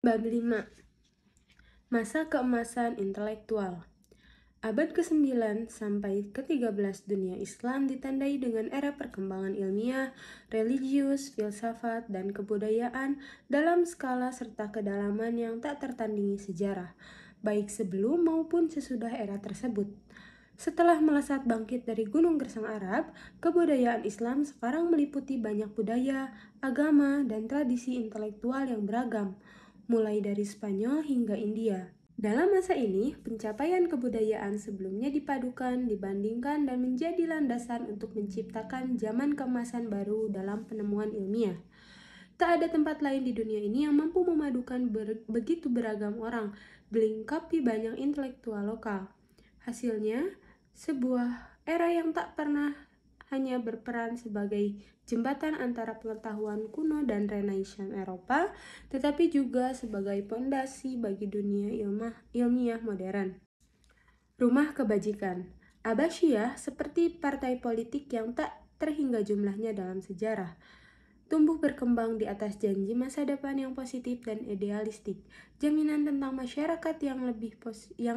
Bab 5. Masa keemasan intelektual. Abad ke-9 sampai ke-13 dunia Islam ditandai dengan era perkembangan ilmiah, religius, filsafat, dan kebudayaan dalam skala serta kedalaman yang tak tertandingi sejarah, baik sebelum maupun sesudah era tersebut. Setelah melesat bangkit dari gunung gersang Arab, kebudayaan Islam sekarang meliputi banyak budaya, agama, dan tradisi intelektual yang beragam, mulai dari Spanyol hingga India. Dalam masa ini, pencapaian kebudayaan sebelumnya dipadukan, dibandingkan, dan menjadi landasan untuk menciptakan zaman keemasan baru dalam penemuan ilmiah. Tak ada tempat lain di dunia ini yang mampu memadukan begitu beragam orang, dilengkapi banyak intelektual lokal. Hasilnya, sebuah era yang tak pernah hanya berperan sebagai jembatan antara pengetahuan kuno dan Renaissance Eropa, tetapi juga sebagai fondasi bagi dunia ilmiah modern. Rumah kebajikan. Abbasiyah seperti partai politik yang tak terhingga jumlahnya dalam sejarah, tumbuh berkembang di atas janji masa depan yang positif dan idealistik, jaminan tentang masyarakat yang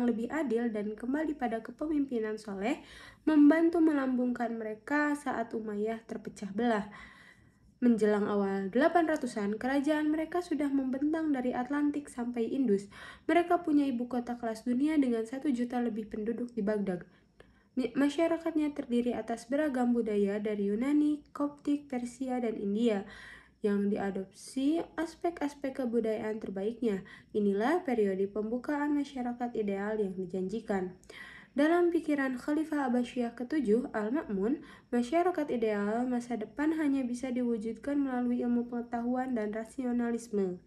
lebih adil dan kembali pada kepemimpinan soleh, membantu melambungkan mereka saat Umayyah terpecah belah. Menjelang awal 800-an, kerajaan mereka sudah membentang dari Atlantik sampai Indus. Mereka punya ibu kota kelas dunia dengan 1 juta lebih penduduk di Baghdad. Masyarakatnya terdiri atas beragam budaya dari Yunani, Koptik, Persia, dan India yang diadopsi aspek-aspek kebudayaan terbaiknya. Inilah periode pembukaan masyarakat ideal yang dijanjikan. Dalam pikiran Khalifah Abbasiyah ke-7, Al-Ma'mun, masyarakat ideal masa depan hanya bisa diwujudkan melalui ilmu pengetahuan dan rasionalisme.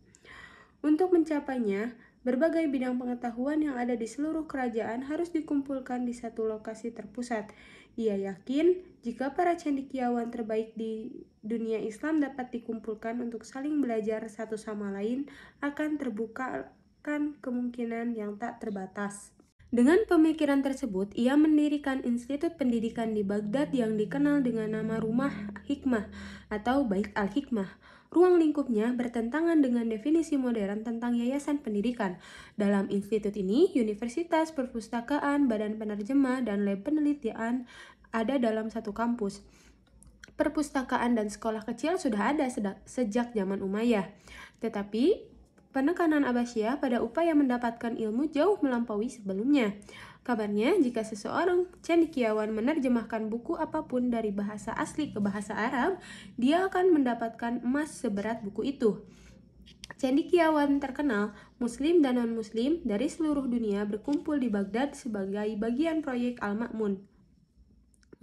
Untuk mencapainya, berbagai bidang pengetahuan yang ada di seluruh kerajaan harus dikumpulkan di satu lokasi terpusat. Ia yakin jika para cendekiawan terbaik di dunia Islam dapat dikumpulkan untuk saling belajar satu sama lain, akan terbukakan kemungkinan yang tak terbatas. Dengan pemikiran tersebut, ia mendirikan institut pendidikan di Baghdad yang dikenal dengan nama Rumah Hikmah atau Bait Al-Hikmah. Ruang lingkupnya bertentangan dengan definisi modern tentang yayasan pendidikan. Dalam institut ini, universitas, perpustakaan, badan penerjemah, dan lab penelitian ada dalam satu kampus. Perpustakaan dan sekolah kecil sudah ada sejak zaman Umayyah. Tetapi penekanan Abbasiyah pada upaya mendapatkan ilmu jauh melampaui sebelumnya. Kabarnya, jika seseorang cendekiawan menerjemahkan buku apapun dari bahasa asli ke bahasa Arab, dia akan mendapatkan emas seberat buku itu. Cendekiawan terkenal, Muslim dan non-Muslim dari seluruh dunia berkumpul di Baghdad sebagai bagian proyek Al-Ma'mun.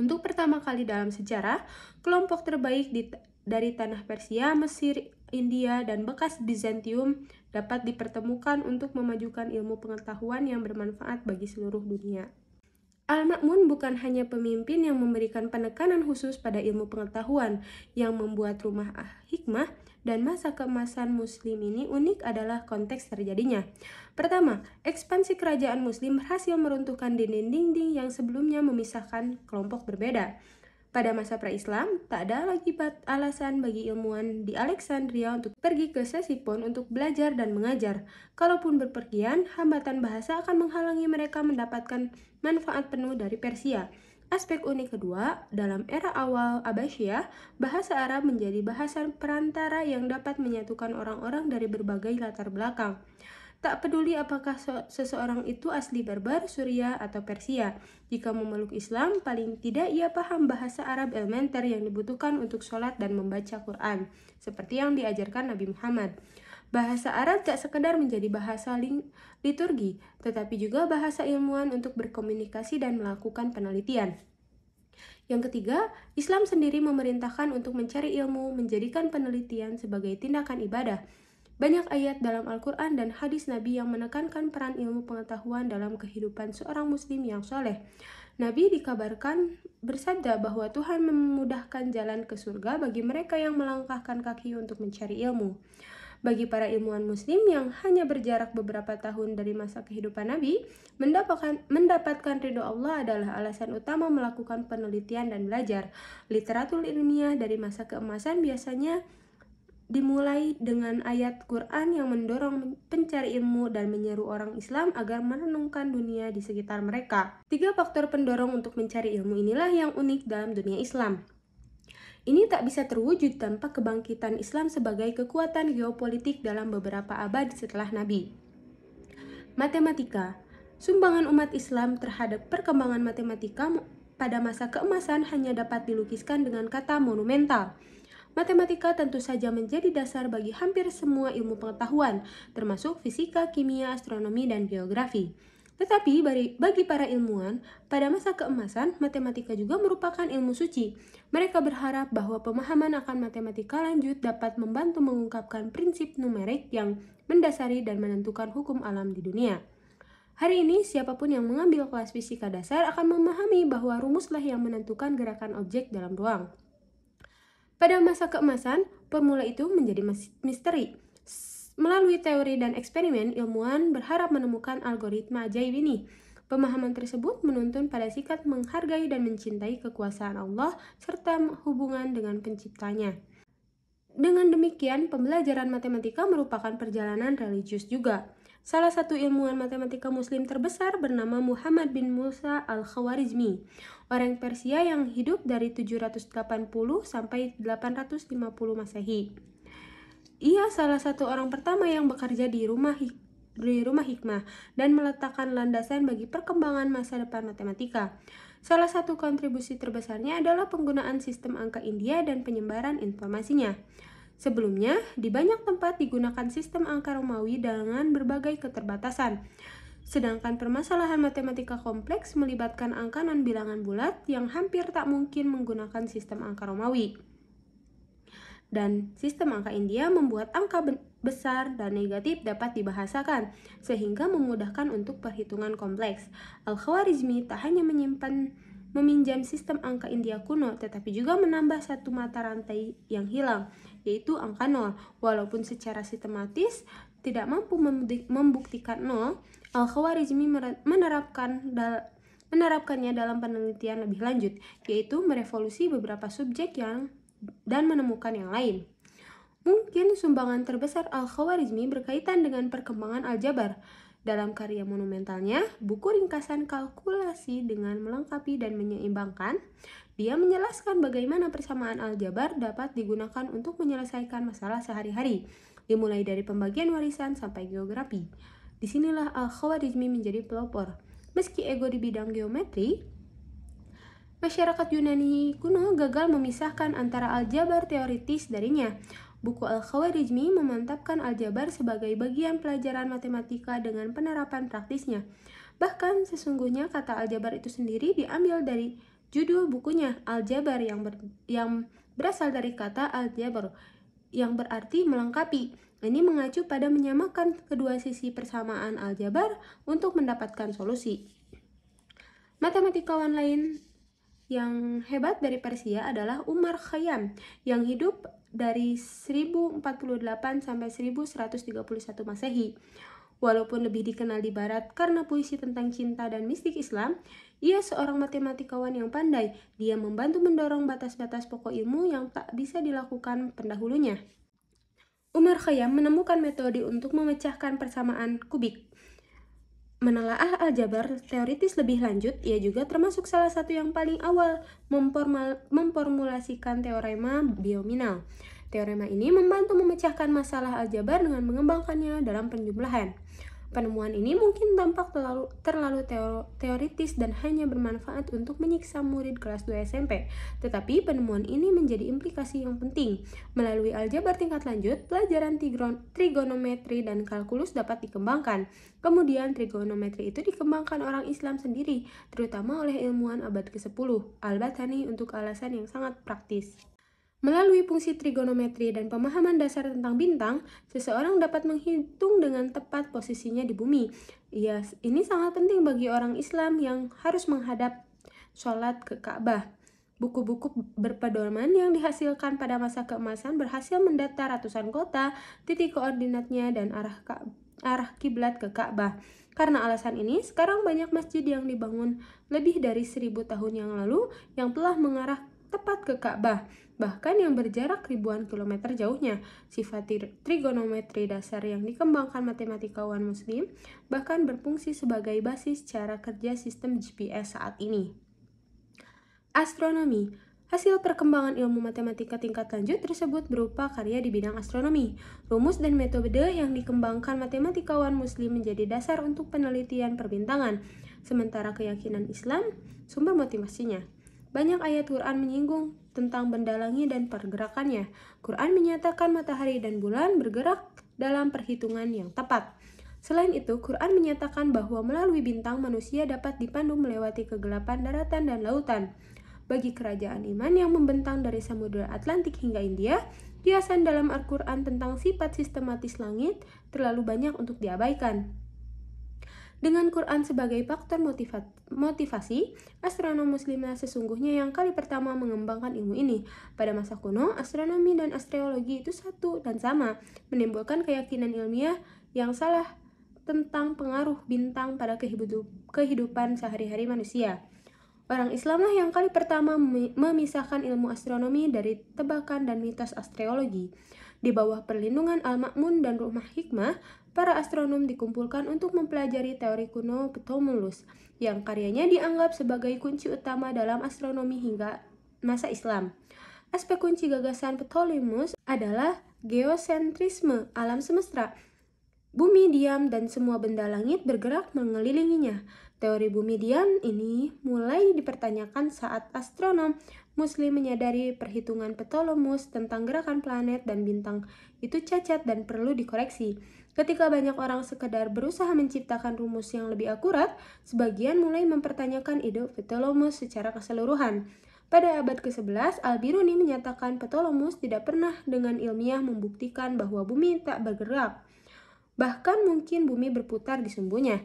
Untuk pertama kali dalam sejarah, kelompok terbaik dari tanah Persia, Mesir, India, dan bekas Bizantium dapat dipertemukan untuk memajukan ilmu pengetahuan yang bermanfaat bagi seluruh dunia. Al-Ma'mun bukan hanya pemimpin yang memberikan penekanan khusus pada ilmu pengetahuan yang membuat Rumah Hikmah dan masa keemasan Muslim ini unik adalah konteks terjadinya. Pertama, ekspansi kerajaan Muslim berhasil meruntuhkan dinding-dinding yang sebelumnya memisahkan kelompok berbeda. Pada masa pra-Islam, tak ada lagi alasan bagi ilmuwan di Alexandria untuk pergi ke Sesipon untuk belajar dan mengajar. Kalaupun berpergian, hambatan bahasa akan menghalangi mereka mendapatkan manfaat penuh dari Persia. Aspek unik kedua, dalam era awal Abbasiyah, bahasa Arab menjadi bahasa perantara yang dapat menyatukan orang-orang dari berbagai latar belakang. Tak peduli apakah seseorang itu asli Berber, Suriah, atau Persia. Jika memeluk Islam, paling tidak ia paham bahasa Arab elementer yang dibutuhkan untuk sholat dan membaca Quran, seperti yang diajarkan Nabi Muhammad. Bahasa Arab tak sekedar menjadi bahasa liturgi, tetapi juga bahasa ilmuwan untuk berkomunikasi dan melakukan penelitian. Yang ketiga, Islam sendiri memerintahkan untuk mencari ilmu, menjadikan penelitian sebagai tindakan ibadah. Banyak ayat dalam Al-Quran dan hadis Nabi yang menekankan peran ilmu pengetahuan dalam kehidupan seorang muslim yang soleh. Nabi dikabarkan bersabda bahwa Tuhan memudahkan jalan ke surga bagi mereka yang melangkahkan kaki untuk mencari ilmu. Bagi para ilmuwan muslim yang hanya berjarak beberapa tahun dari masa kehidupan Nabi, mendapatkan ridho Allah adalah alasan utama melakukan penelitian dan belajar. Literatur ilmiah dari masa keemasan biasanya dimulai dengan ayat Quran yang mendorong pencari ilmu dan menyeru orang Islam agar merenungkan dunia di sekitar mereka. 3 faktor pendorong untuk mencari ilmu inilah yang unik dalam dunia Islam. Ini tak bisa terwujud tanpa kebangkitan Islam sebagai kekuatan geopolitik dalam beberapa abad setelah Nabi. Matematika. Sumbangan umat Islam terhadap perkembangan matematika pada masa keemasan hanya dapat dilukiskan dengan kata monumental. Matematika tentu saja menjadi dasar bagi hampir semua ilmu pengetahuan, termasuk fisika, kimia, astronomi, dan geografi. Tetapi bagi para ilmuwan, pada masa keemasan, matematika juga merupakan ilmu suci. Mereka berharap bahwa pemahaman akan matematika lanjut dapat membantu mengungkapkan prinsip numerik yang mendasari dan menentukan hukum alam di dunia. Hari ini, siapapun yang mengambil kelas fisika dasar akan memahami bahwa rumuslah yang menentukan gerakan objek dalam ruang. Pada masa keemasan, formula itu menjadi misteri. Melalui teori dan eksperimen, ilmuwan berharap menemukan algoritma ajaib ini. Pemahaman tersebut menuntun pada sikap menghargai dan mencintai kekuasaan Allah serta hubungan dengan penciptanya. Dengan demikian, pembelajaran matematika merupakan perjalanan religius juga. Salah satu ilmuwan matematika muslim terbesar bernama Muhammad bin Musa al-Khawarizmi, orang Persia yang hidup dari 780 sampai 850 Masehi. Ia salah satu orang pertama yang bekerja di rumah hikmah dan meletakkan landasan bagi perkembangan masa depan matematika. Salah satu kontribusi terbesarnya adalah penggunaan sistem angka India dan penyebaran informasinya. Sebelumnya, di banyak tempat digunakan sistem angka Romawi dengan berbagai keterbatasan. Sedangkan permasalahan matematika kompleks melibatkan angka non-bilangan bulat yang hampir tak mungkin menggunakan sistem angka Romawi. Dan sistem angka India membuat angka besar dan negatif dapat dibahasakan, sehingga memudahkan untuk perhitungan kompleks. Al-Khawarizmi tak hanya meminjam sistem angka India kuno, tetapi juga menambah satu mata rantai yang hilang, yaitu angka 0. Walaupun secara sistematis tidak mampu membuktikan 0, Al-Khawarizmi menerapkannya dalam penelitian lebih lanjut, yaitu merevolusi beberapa subjek dan menemukan yang lain. Mungkin sumbangan terbesar Al-Khawarizmi berkaitan dengan perkembangan aljabar. Dalam karya monumentalnya, buku ringkasan kalkulasi dengan melengkapi dan menyeimbangkan, dia menjelaskan bagaimana persamaan aljabar dapat digunakan untuk menyelesaikan masalah sehari-hari, dimulai dari pembagian warisan sampai geografi. Disinilah Al-Khawarizmi menjadi pelopor. Meski ego di bidang geometri, masyarakat Yunani kuno gagal memisahkan antara aljabar teoritis darinya. Buku Al-Khawarizmi memantapkan aljabar sebagai bagian pelajaran matematika dengan penerapan praktisnya. Bahkan sesungguhnya kata aljabar itu sendiri diambil dari judul bukunya, Aljabar, yang berasal dari kata aljabar, yang berarti melengkapi. Ini mengacu pada menyamakan kedua sisi persamaan aljabar untuk mendapatkan solusi. Matematikawan lain yang hebat dari Persia adalah Umar Khayyam yang hidup dari 1048 sampai 1131 Masehi. Walaupun lebih dikenal di barat karena puisi tentang cinta dan mistik Islam, ia seorang matematikawan yang pandai. Dia membantu mendorong batas-batas pokok ilmu yang tak bisa dilakukan pendahulunya. Umar Khayyam menemukan metode untuk memecahkan persamaan kubik. Menelaah aljabar teoritis lebih lanjut, ia juga termasuk salah satu yang paling awal memformulasikan teorema binominal. Teorema ini membantu memecahkan masalah aljabar dengan mengembangkannya dalam penjumlahan. Penemuan ini mungkin tampak terlalu teoritis dan hanya bermanfaat untuk menyiksa murid kelas 2 SMP. Tetapi penemuan ini menjadi implikasi yang penting. Melalui aljabar tingkat lanjut, pelajaran trigonometri dan kalkulus dapat dikembangkan. Kemudian trigonometri itu dikembangkan orang Islam sendiri, terutama oleh ilmuwan abad ke-10, Al-Battani, untuk alasan yang sangat praktis. Melalui fungsi trigonometri dan pemahaman dasar tentang bintang, seseorang dapat menghitung dengan tepat posisinya di bumi. Ini sangat penting bagi orang Islam yang harus menghadap sholat ke Ka'bah. Buku-buku berpedoman yang dihasilkan pada masa keemasan berhasil mendata ratusan kota, titik koordinatnya, dan arah kiblat ke Ka'bah. Karena alasan ini, sekarang banyak masjid yang dibangun lebih dari 1000 tahun yang lalu yang telah mengarah tepat ke Ka'bah. bahkan yang berjarak ribuan kilometer jauhnya. Sifat trigonometri dasar yang dikembangkan matematikawan Muslim bahkan berfungsi sebagai basis cara kerja sistem GPS saat ini. Astronomi. Hasil perkembangan ilmu matematika tingkat lanjut tersebut berupa karya di bidang astronomi. Rumus dan metode yang dikembangkan matematikawan Muslim menjadi dasar untuk penelitian perbintangan, sementara keyakinan Islam sumber motivasinya. Banyak ayat Quran menyinggung tentang benda langit dan pergerakannya. Quran menyatakan matahari dan bulan bergerak dalam perhitungan yang tepat. Selain itu, Quran menyatakan bahwa melalui bintang manusia dapat dipandu melewati kegelapan daratan dan lautan. Bagi kerajaan iman yang membentang dari Samudra Atlantik hingga India, kiasan dalam Al-Quran tentang sifat sistematis langit terlalu banyak untuk diabaikan. Dengan Quran sebagai faktor motivasi, astronom muslimah sesungguhnya yang kali pertama mengembangkan ilmu ini. Pada masa kuno, astronomi dan astrologi itu satu dan sama, menimbulkan keyakinan ilmiah yang salah tentang pengaruh bintang pada kehidupan sehari-hari manusia. Orang Islamlah yang kali pertama memisahkan ilmu astronomi dari tebakan dan mitos astrologi. Di bawah perlindungan Al-Ma'mun dan Rumah Hikmah, para astronom dikumpulkan untuk mempelajari teori kuno Ptolemaios, yang karyanya dianggap sebagai kunci utama dalam astronomi hingga masa Islam. Aspek kunci gagasan Ptolemaios adalah geosentrisme alam semesta. Bumi diam dan semua benda langit bergerak mengelilinginya. Teori bumi diam ini mulai dipertanyakan saat astronom Muslim menyadari perhitungan Ptolemaios tentang gerakan planet dan bintang itu cacat dan perlu dikoreksi. Ketika banyak orang sekedar berusaha menciptakan rumus yang lebih akurat, sebagian mulai mempertanyakan ide Ptolemaios secara keseluruhan. Pada abad ke-11, Al-Biruni menyatakan Ptolemaios tidak pernah dengan ilmiah membuktikan bahwa bumi tak bergerak. Bahkan mungkin bumi berputar di sumbunya.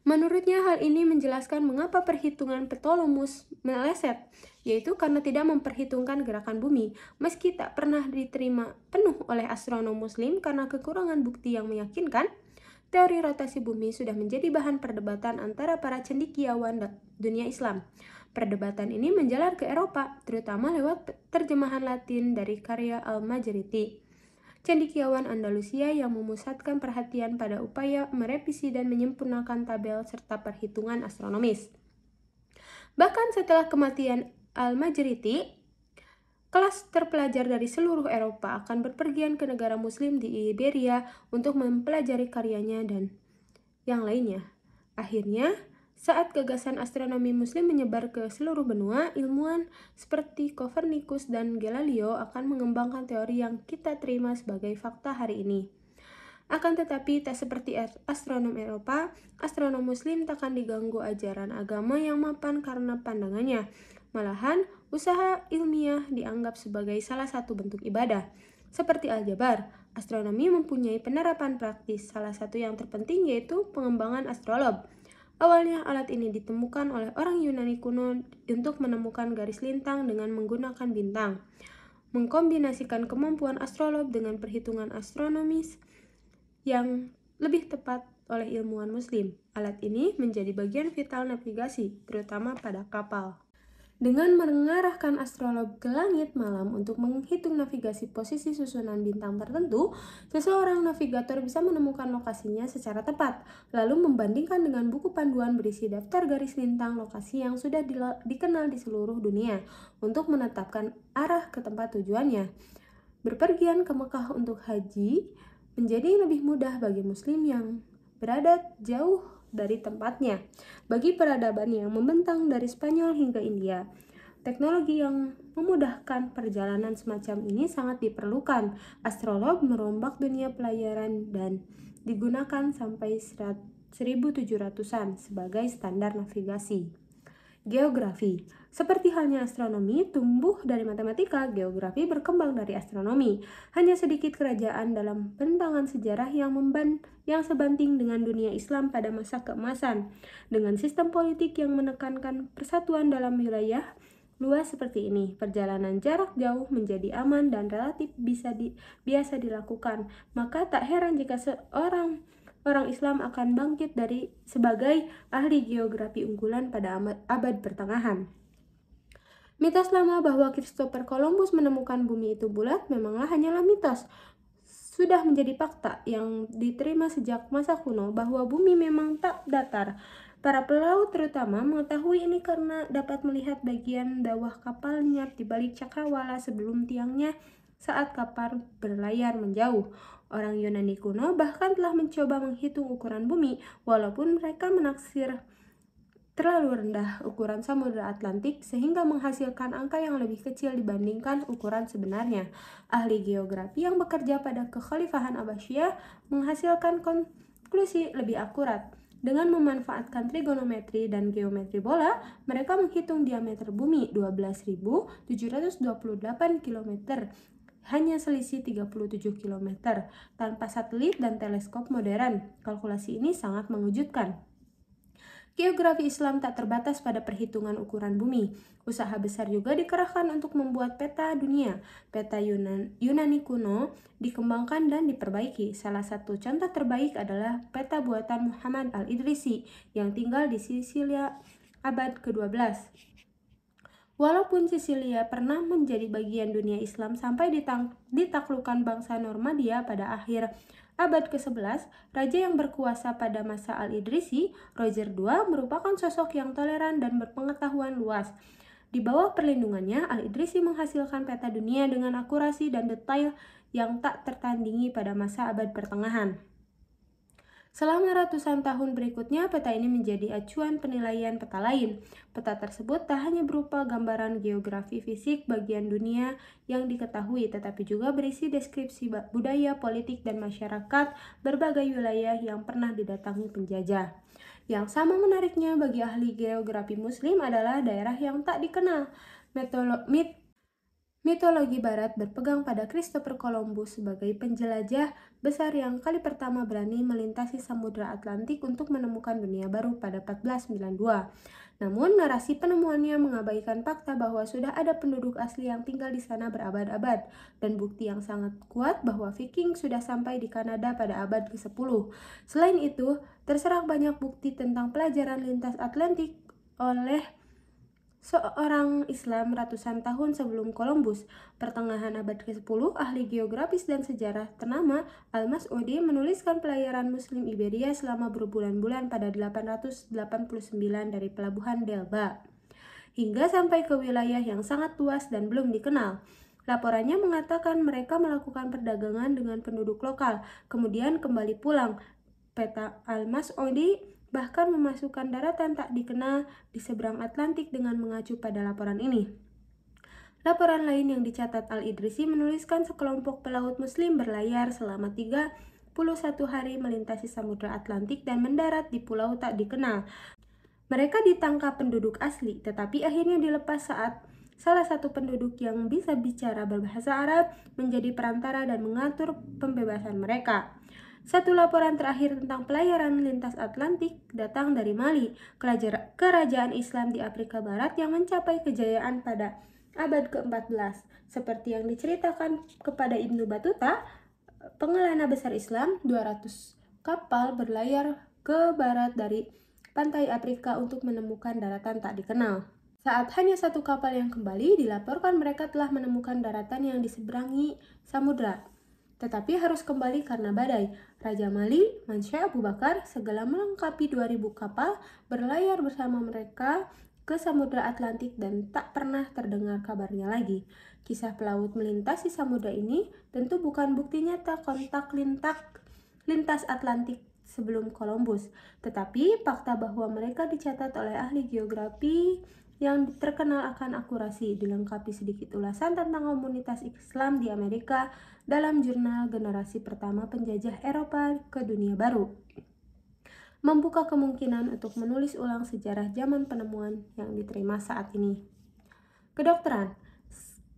Menurutnya hal ini menjelaskan mengapa perhitungan Ptolemaios meleset, yaitu karena tidak memperhitungkan gerakan bumi, meski tak pernah diterima penuh oleh astronom Muslim karena kekurangan bukti yang meyakinkan. Teori rotasi bumi sudah menjadi bahan perdebatan antara para cendekiawan dunia Islam. Perdebatan ini menjalar ke Eropa, terutama lewat terjemahan Latin dari karya Al-Majriti, cendekiawan Andalusia yang memusatkan perhatian pada upaya merevisi dan menyempurnakan tabel serta perhitungan astronomis. Bahkan setelah kematian Al-Majriti, kelas terpelajar dari seluruh Eropa akan berpergian ke negara Muslim di Iberia untuk mempelajari karyanya dan yang lainnya. Akhirnya, saat gagasan astronomi Muslim menyebar ke seluruh benua, ilmuwan seperti Copernicus dan Galileo akan mengembangkan teori yang kita terima sebagai fakta hari ini. Akan tetapi, tak seperti astronom Eropa, astronom Muslim takkan diganggu ajaran agama yang mapan karena pandangannya. Malahan, usaha ilmiah dianggap sebagai salah satu bentuk ibadah. Seperti aljabar, astronomi mempunyai penerapan praktis, salah satu yang terpenting yaitu pengembangan astrolabe. Awalnya alat ini ditemukan oleh orang Yunani kuno untuk menemukan garis lintang dengan menggunakan bintang. Mengkombinasikan kemampuan astrolabe dengan perhitungan astronomis yang lebih tepat oleh ilmuwan Muslim. Alat ini menjadi bagian vital navigasi, terutama pada kapal. Dengan mengarahkan astrolabe ke langit malam untuk menghitung navigasi posisi susunan bintang tertentu, seseorang navigator bisa menemukan lokasinya secara tepat, lalu membandingkan dengan buku panduan berisi daftar garis lintang lokasi yang sudah dikenal di seluruh dunia untuk menetapkan arah ke tempat tujuannya. Berpergian ke Mekah untuk haji menjadi lebih mudah bagi muslim yang berada jauh dari tempatnya. Bagi peradaban yang membentang dari Spanyol hingga India, teknologi yang memudahkan perjalanan semacam ini sangat diperlukan. Astrolabe merombak dunia pelayaran dan digunakan sampai 1700-an sebagai standar navigasi. Geografi. Seperti halnya astronomi, tumbuh dari matematika, geografi berkembang dari astronomi. Hanya sedikit kerajaan dalam bentangan sejarah yang sebanding dengan dunia Islam pada masa keemasan. Dengan sistem politik yang menekankan persatuan dalam wilayah luas seperti ini, perjalanan jarak jauh menjadi aman dan relatif biasa dilakukan. Maka tak heran jika orang Islam akan bangkit sebagai ahli geografi unggulan pada abad pertengahan. Mitos lama bahwa Christopher Columbus menemukan bumi itu bulat memanglah hanyalah mitos. Sudah menjadi fakta yang diterima sejak masa kuno bahwa bumi memang tak datar. Para pelaut terutama mengetahui ini karena dapat melihat bagian bawah kapal nyat di balik cakrawala sebelum tiangnya saat kapal berlayar menjauh. Orang Yunani kuno bahkan telah mencoba menghitung ukuran bumi, walaupun mereka menaksir terlalu rendah ukuran Samudra Atlantik sehingga menghasilkan angka yang lebih kecil dibandingkan ukuran sebenarnya. Ahli geografi yang bekerja pada Kekhalifahan Abbasiyah menghasilkan konklusi lebih akurat. Dengan memanfaatkan trigonometri dan geometri bola, mereka menghitung diameter bumi 12.728 km, hanya selisih 37 km. Tanpa satelit dan teleskop modern, kalkulasi ini sangat mengejutkan. Geografi Islam tak terbatas pada perhitungan ukuran bumi. Usaha besar juga dikerahkan untuk membuat peta dunia. Peta Yunani kuno dikembangkan dan diperbaiki. Salah satu contoh terbaik adalah peta buatan Muhammad al-Idrisi yang tinggal di Sisilia abad ke-12. Walaupun Sisilia pernah menjadi bagian dunia Islam sampai ditaklukkan bangsa Normandia pada akhir abad ke-11, raja yang berkuasa pada masa Al-Idrisi, Roger II, merupakan sosok yang toleran dan berpengetahuan luas. Di bawah perlindungannya, Al-Idrisi menghasilkan peta dunia dengan akurasi dan detail yang tak tertandingi pada masa abad pertengahan. Selama ratusan tahun berikutnya, peta ini menjadi acuan penilaian peta lain. Peta tersebut tak hanya berupa gambaran geografi fisik bagian dunia yang diketahui, tetapi juga berisi deskripsi budaya, politik, dan masyarakat berbagai wilayah yang pernah didatangi penjajah. Yang sama menariknya bagi ahli geografi Muslim adalah daerah yang tak dikenal. Mitologi Barat berpegang pada Christopher Columbus sebagai penjelajah besar yang kali pertama berani melintasi Samudra Atlantik untuk menemukan dunia baru pada 1492. Namun, narasi penemuannya mengabaikan fakta bahwa sudah ada penduduk asli yang tinggal di sana berabad-abad, dan bukti yang sangat kuat bahwa Viking sudah sampai di Kanada pada abad ke-10. Selain itu, terserak banyak bukti tentang pelajaran lintas Atlantik oleh seorang Islam ratusan tahun sebelum Columbus. Pertengahan abad ke-10, ahli geografis dan sejarah ternama Al-Mas'udi menuliskan pelayaran Muslim Iberia selama berbulan-bulan pada 889 dari pelabuhan Delba hingga sampai ke wilayah yang sangat luas dan belum dikenal. Laporannya mengatakan mereka melakukan perdagangan dengan penduduk lokal, kemudian kembali pulang. Peta Al-Mas'udi bahkan memasukkan daratan tak dikenal di seberang Atlantik dengan mengacu pada laporan ini. Laporan lain yang dicatat Al-Idrisi menuliskan sekelompok pelaut Muslim berlayar selama 31 hari melintasi Samudra Atlantik dan mendarat di pulau tak dikenal. Mereka ditangkap penduduk asli, tetapi akhirnya dilepas saat salah satu penduduk yang bisa bicara berbahasa Arab menjadi perantara dan mengatur pembebasan mereka. Satu laporan terakhir tentang pelayaran lintas Atlantik datang dari Mali, kerajaan Islam di Afrika Barat yang mencapai kejayaan pada abad ke-14. Seperti yang diceritakan kepada Ibnu Battuta, pengelana besar Islam, 200 kapal berlayar ke barat dari pantai Afrika untuk menemukan daratan tak dikenal. Saat hanya satu kapal yang kembali, dilaporkan mereka telah menemukan daratan yang diseberangi samudra, tetapi harus kembali karena badai. Raja Mali, Mansyah Abu Bakar, segala melengkapi 2000 kapal, berlayar bersama mereka ke Samudra Atlantik dan tak pernah terdengar kabarnya lagi. Kisah pelaut melintasi samudra ini tentu bukan bukti nyata kontak lintas Atlantik sebelum Columbus, tetapi fakta bahwa mereka dicatat oleh ahli geografi yang terkenal akan akurasi, dilengkapi sedikit ulasan tentang komunitas Islam di Amerika dalam jurnal generasi pertama penjajah Eropa ke dunia baru, membuka kemungkinan untuk menulis ulang sejarah zaman penemuan yang diterima saat ini. Kedokteran.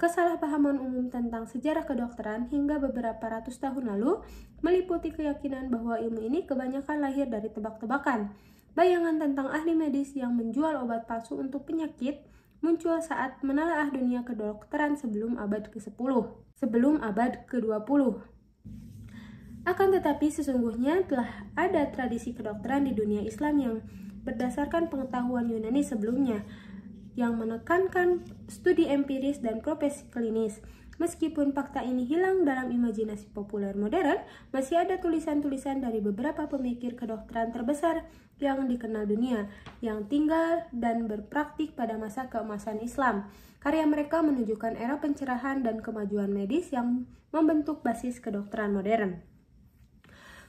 Kesalahpahaman umum tentang sejarah kedokteran hingga beberapa ratus tahun lalu meliputi keyakinan bahwa ilmu ini kebanyakan lahir dari tebak-tebakan. Bayangan tentang ahli medis yang menjual obat palsu untuk penyakit muncul saat menelaah dunia kedokteran sebelum abad ke-10, sebelum abad ke-20. Akan tetapi sesungguhnya telah ada tradisi kedokteran di dunia Islam yang berdasarkan pengetahuan Yunani sebelumnya. yang menekankan studi empiris dan profesi klinis. Meskipun fakta ini hilang dalam imajinasi populer modern, masih ada tulisan-tulisan dari beberapa pemikir kedokteran terbesar yang dikenal dunia, yang tinggal dan berpraktik pada masa keemasan Islam. Karya mereka menunjukkan era pencerahan dan kemajuan medis yang membentuk basis kedokteran modern.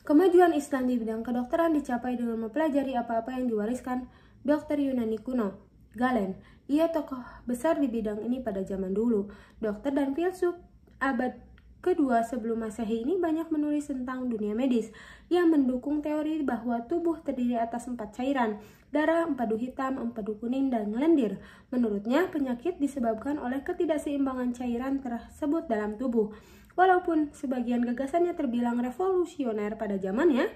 Kemajuan Islam di bidang kedokteran dicapai dengan mempelajari apa-apa yang diwariskan dokter Yunani kuno, Galen. Ia tokoh besar di bidang ini pada zaman dulu. Dokter dan filsuf abad kedua sebelum Masehi ini banyak menulis tentang dunia medis yang mendukung teori bahwa tubuh terdiri atas 4 cairan: darah, empedu hitam, empedu kuning, dan lendir. Menurutnya, penyakit disebabkan oleh ketidakseimbangan cairan tersebut dalam tubuh. Walaupun sebagian gagasannya terbilang revolusioner pada zamannya,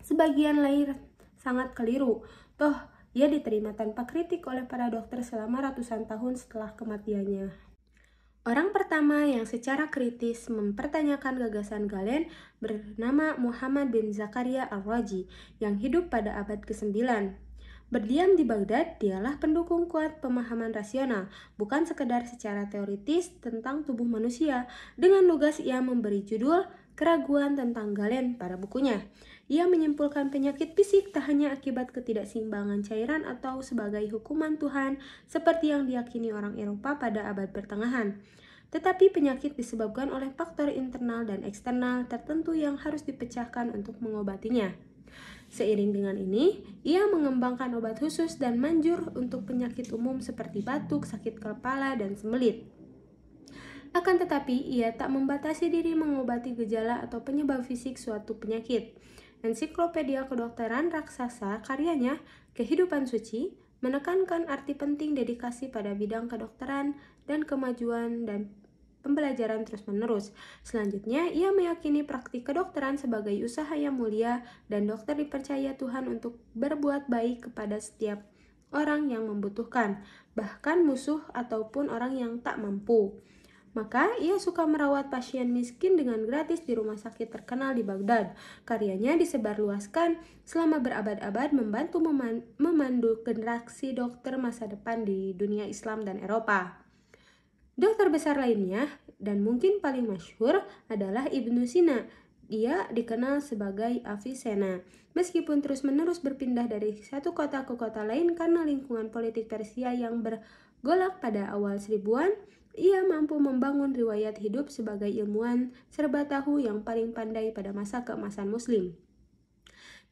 sebagian lain sangat keliru. Toh, ia diterima tanpa kritik oleh para dokter selama ratusan tahun setelah kematiannya. Orang pertama yang secara kritis mempertanyakan gagasan Galen bernama Muhammad bin Zakaria Ar-Razi yang hidup pada abad ke-9. Berdiam di Baghdad, dialah pendukung kuat pemahaman rasional, bukan sekedar secara teoritis tentang tubuh manusia. Dengan lugas ia memberi judul keraguan tentang Galen pada bukunya. Ia menyimpulkan penyakit fisik tak hanya akibat ketidakseimbangan cairan atau sebagai hukuman Tuhan seperti yang diyakini orang Eropa pada abad pertengahan, tetapi penyakit disebabkan oleh faktor internal dan eksternal tertentu yang harus dipecahkan untuk mengobatinya. Seiring dengan ini, ia mengembangkan obat khusus dan manjur untuk penyakit umum seperti batuk, sakit kepala, dan sembelit. Akan tetapi, ia tak membatasi diri mengobati gejala atau penyebab fisik suatu penyakit. Ensiklopedia Kedokteran Raksasa karyanya, Kehidupan Suci, menekankan arti penting dedikasi pada bidang kedokteran dan kemajuan dan pembelajaran terus-menerus. Selanjutnya, ia meyakini praktik kedokteran sebagai usaha yang mulia dan dokter dipercaya Tuhan untuk berbuat baik kepada setiap orang yang membutuhkan, bahkan musuh ataupun orang yang tak mampu. Maka ia suka merawat pasien miskin dengan gratis di rumah sakit terkenal di Baghdad. Karyanya disebarluaskan selama berabad-abad membantu memandu generasi dokter masa depan di dunia Islam dan Eropa. Dokter besar lainnya, dan mungkin paling masyhur, adalah Ibnu Sina. Dia dikenal sebagai Avicenna. Meskipun terus-menerus berpindah dari satu kota ke kota lain karena lingkungan politik Persia yang bergolak pada awal 1000-an, ia mampu membangun riwayat hidup sebagai ilmuwan serba tahu yang paling pandai pada masa keemasan Muslim.